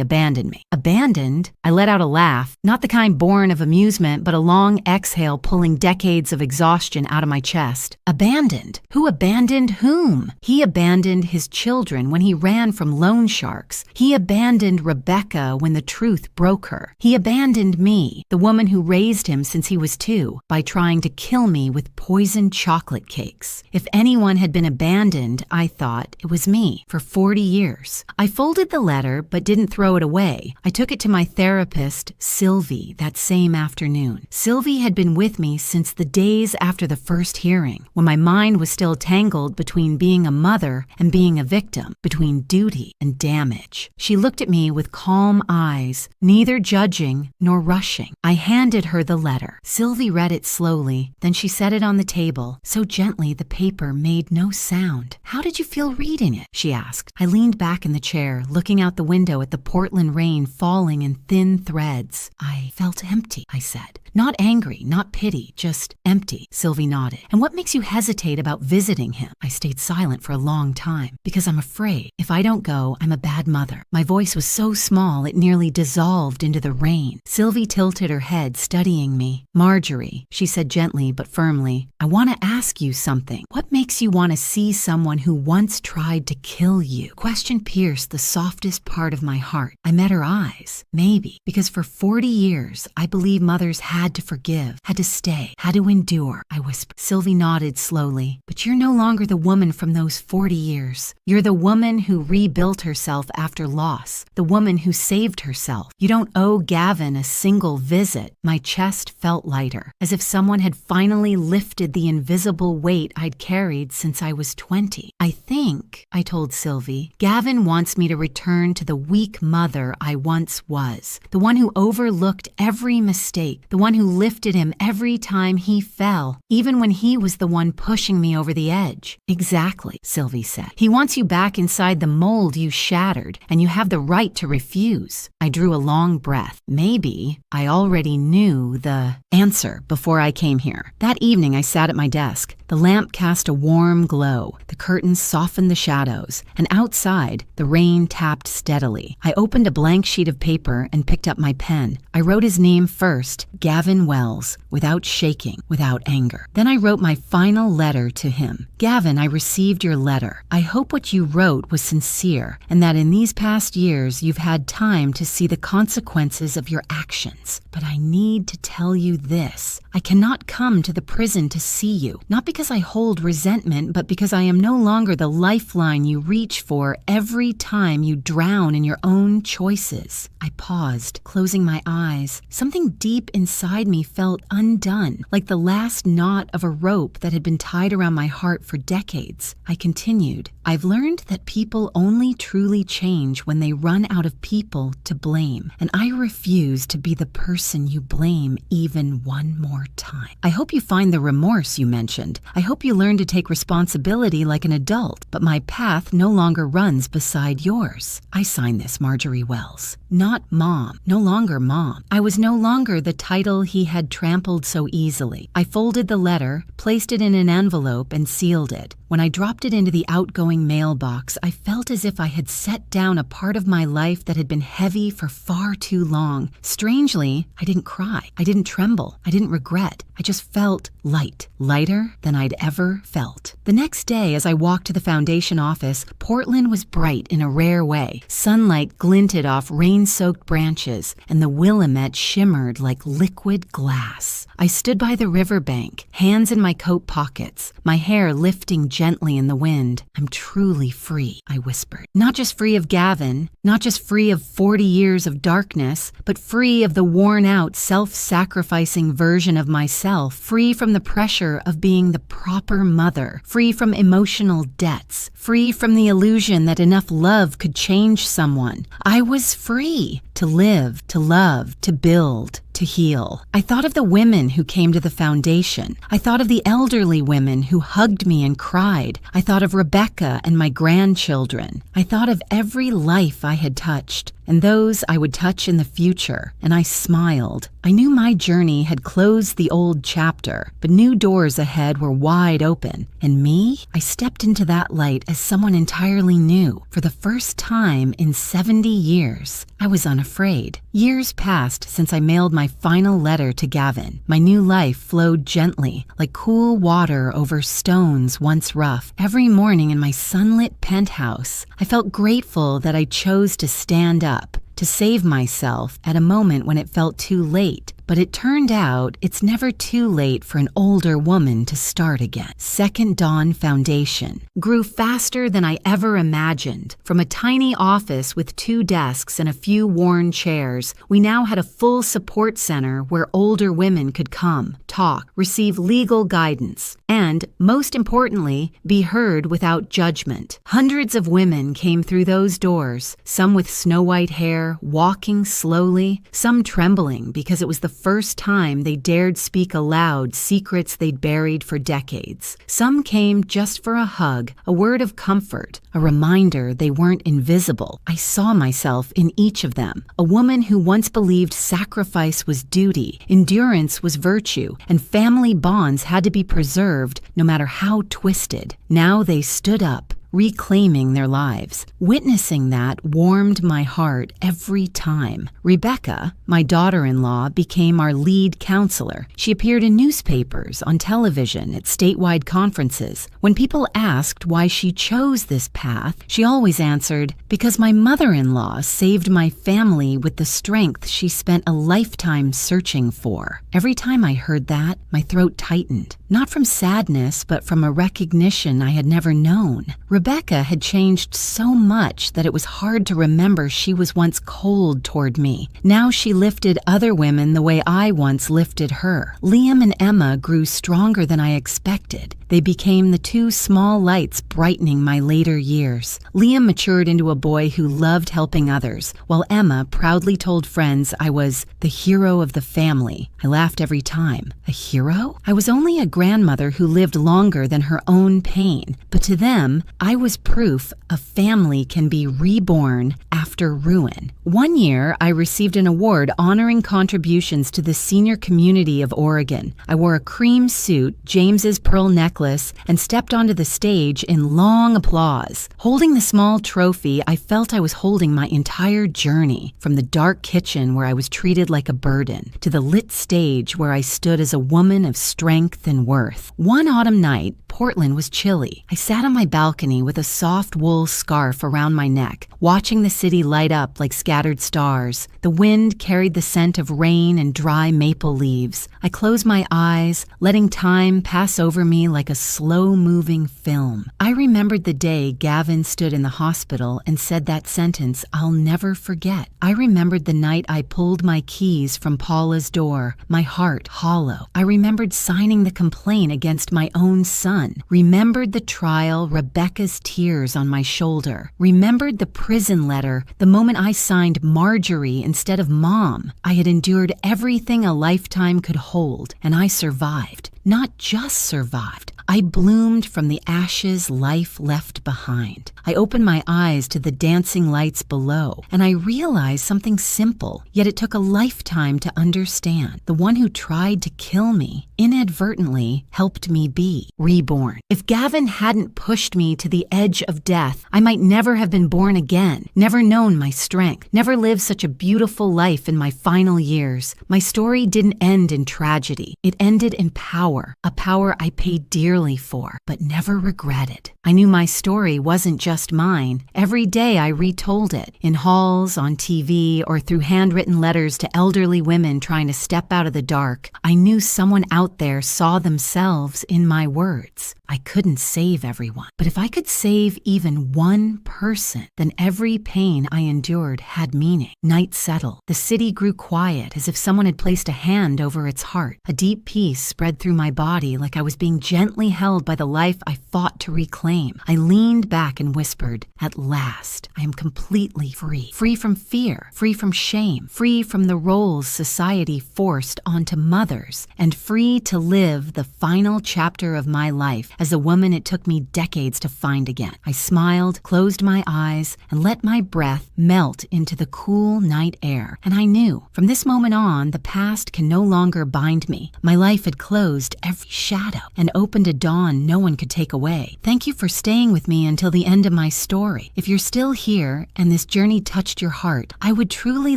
Speaker 1: abandoned me. Abandoned? I let out a laugh, not the kind born of amusement, but a long exhale pulling decades of exhaustion out of my chest. Abandoned? Who abandoned whom? He abandoned his children when he ran from loan sharks. He abandoned Rebecca when the truth broke her. He abandoned me, the woman who raised him since he was 2, by trying to kill me with poisoned chocolate cakes. If anyone had been abandoned, I thought, it was me, for 40 years. I folded the letter, but didn't throw it away. I took it to my therapist, Sylvie, that same afternoon. Sylvie had been with me since the days after the first hearing, when my mind was still tangled between being a mother and being a victim, between duty and damage. She looked at me with calm eyes, neither judging nor rushing. I handed her the letter. Sylvie read it slowly, then she set it on the table, so gently the paper made no sound. How did you feel reading it? She asked. I leaned back in the chair, looking out the window at the Portland rain falling in thin threads. I felt empty, I said. Not angry, not pity, just empty. Sylvie nodded. And what makes you hesitate about visiting him? I stayed silent for a long time. Because I'm afraid. If I don't go, I'm a bad mother. My voice was so small it nearly dissolved into the rain. Sylvie tilted her head, studying me. Marjorie, she said gently but firmly, I want to ask you something. What makes you want to see someone who once tried to kill you? Question pierced the softest part of my heart. I met her eyes. Maybe. Because for 40 years, I believe mothers had to forgive, had to stay, had to endure, I whispered. Sylvie nodded slowly. But you're no longer the woman from those 40 years. You're the woman who rebuilt herself after loss. The woman who saved herself. You don't owe Gavin a single visit. My chest felt lighter, as if someone had finally lifted the invisible weight I'd carried since I was 20. I think, I told Sylvie, Gavin wants me to return to the weak mother I once was. The one who overlooked every mistake. The one who lifted him every time he fell, even even when he was the one pushing me over the edge. Exactly, Sylvie said. He wants you back inside the mold you shattered, and you have the right to refuse. I drew a long breath. Maybe I already knew the answer before I came here. That evening I sat at my desk. The lamp cast a warm glow. The curtains softened the shadows, and outside, the rain tapped steadily. I opened a blank sheet of paper and picked up my pen. I wrote his name first, Gavin Wells, without shaking, without anger. Then I wrote my final letter to him. Gavin, I received your letter. I hope what you wrote was sincere, and that in these past years you've had time to see the consequences of your actions. But I need to tell you this. I cannot come to the prison to see you, not because I hold resentment, but because I am no longer the lifeline you reach for every time you drown in your own choices. I paused, closing my eyes. Something deep inside me felt undone, like the last knot of a rope that had been tied around my heart for decades. I continued. I've learned that people only truly change when they run out of people to blame, and I refuse to be the person you blame even one more time. I hope you find the remorse you mentioned. I hope you learn to take responsibility like an adult, but my path no longer runs beside yours. I signed this, Marjorie Wells. Not Mom, no longer Mom. I was no longer the title he had trampled so easily. I folded the letter, placed it in an envelope, and sealed it. When I dropped it into the outgoing mailbox, I felt as if I had set down a part of my life that had been heavy for far too long. Strangely, I didn't cry. I didn't tremble. I didn't regret. I just felt light, lighter than I'd ever felt. The next day, as I walked to the foundation office, Portland was bright in a rare way. Sunlight glinted off rain-soaked branches, and the Willamette shimmered like liquid glass. I stood by the riverbank, hands in my coat pockets, my hair lifting gently in the wind. I'm truly free, I whispered. Not just free of Gavin, not just free of 40 years of darkness, but free of the worn-out, self-sacrificing version of myself, free from the pressure of being the proper mother, free from emotional debts, free from the illusion that enough love could change someone. I was free to live, to love, to build, to heal. I thought of the women who came to the foundation. I thought of the elderly women who hugged me and cried. I thought of Rebecca and my grandchildren. I thought of every life I had touched, and those I would touch in the future, and I smiled. I knew my journey had closed the old chapter, but new doors ahead were wide open. And me? I stepped into that light as someone entirely new. For the first time in 70 years, I was unafraid. Years passed since I mailed my final letter to Gavin. My new life flowed gently, like cool water over stones once rough. Every morning in my sunlit penthouse, I felt grateful that I chose to stand up, to save myself at a moment when it felt too late. But it turned out it's never too late for an older woman to start again. Second Dawn Foundation grew faster than I ever imagined. From a tiny office with 2 desks and a few worn chairs, we now had a full support center where older women could come, talk, receive legal guidance, and, most importantly, be heard without judgment. Hundreds of women came through those doors, some with snow-white hair, walking slowly, some trembling because it was the first time they dared speak aloud secrets they'd buried for decades. Some came just for a hug, a word of comfort, a reminder they weren't invisible. I saw myself in each of them, a woman who once believed sacrifice was duty, endurance was virtue, and family bonds had to be preserved no matter how twisted. Now they stood up, reclaiming their lives. Witnessing that warmed my heart every time. Rebecca, my daughter-in-law, became our lead counselor. She appeared in newspapers, on television, at statewide conferences. When people asked why she chose this path, she always answered, "Because my mother-in-law saved my family with the strength she spent a lifetime searching for." Every time I heard that, my throat tightened. Not from sadness, but from a recognition I had never known. Rebecca had changed so much that it was hard to remember she was once cold toward me. Now she lifted other women the way I once lifted her. Liam and Emma grew stronger than I expected. They became the two small lights brightening my later years. Liam matured into a boy who loved helping others, while Emma proudly told friends I was the hero of the family. I laughed every time. A hero? I was only a grandmother who lived longer than her own pain, but to them, I was proof a family can be reborn after ruin. One year, I received an award honoring contributions to the senior community of Oregon. I wore a cream suit, James's pearl necklace, and stepped onto the stage in long applause. Holding the small trophy, I felt I was holding my entire journey, from the dark kitchen where I was treated like a burden, to the lit stage where I stood as a woman of strength and worth. One autumn night, Portland was chilly. I sat on my balcony with a soft wool scarf around my neck, watching the city light up like scattered stars. The wind carried the scent of rain and dry maple leaves. I closed my eyes, letting time pass over me like a slow-moving film. I remembered the day Gavin stood in the hospital and said that sentence I'll never forget. I remembered the night I pulled my keys from Paula's door, my heart hollow. I remembered signing the complaint against my own son. Remembered the trial, Rebecca's tears on my shoulder. Remembered the prison letter, the moment I signed Marjorie instead of Mom. I had endured everything a lifetime could hold, and I survived. Not just survived. I bloomed from the ashes life left behind. I opened my eyes to the dancing lights below, and I realized something simple, yet it took a lifetime to understand. The one who tried to kill me inadvertently helped me be reborn. If Gavin hadn't pushed me to the edge of death, I might never have been born again, never known my strength, never lived such a beautiful life in my final years. My story didn't end in tragedy. It ended in power, a power I paid dearly for, but never regretted. I knew my story wasn't just mine. Every day I retold it, in halls, on TV, or through handwritten letters to elderly women trying to step out of the dark. I knew someone out there saw themselves in my words. I couldn't save everyone, but if I could save even one person, then every pain I endured had meaning. Night settled. The city grew quiet, as if someone had placed a hand over its heart. A deep peace spread through my body, like I was being gently held by the life I fought to reclaim. I leaned back and whispered, "At last, I am completely free. Free from fear, free from shame, free from the roles society forced onto mothers, and free to live the final chapter of my life as a woman it took me decades to find again." I smiled, closed my eyes, and let my breath melt into the cool night air. And I knew, from this moment on, the past can no longer bind me. My life had closed every shadow and opened a dawn no one could take away. Thank you for staying with me until the end of my story. If you're still here and this journey touched your heart, I would truly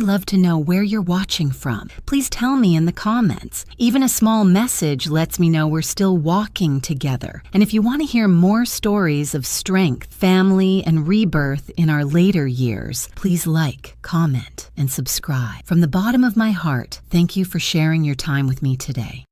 Speaker 1: love to know where you're watching from. Please tell me in the comments. Even a small message lets me know we're still walking together. And if you want to hear more stories of strength, family, and rebirth in our later years, please like, comment, and subscribe. From the bottom of my heart, thank you for sharing your time with me today.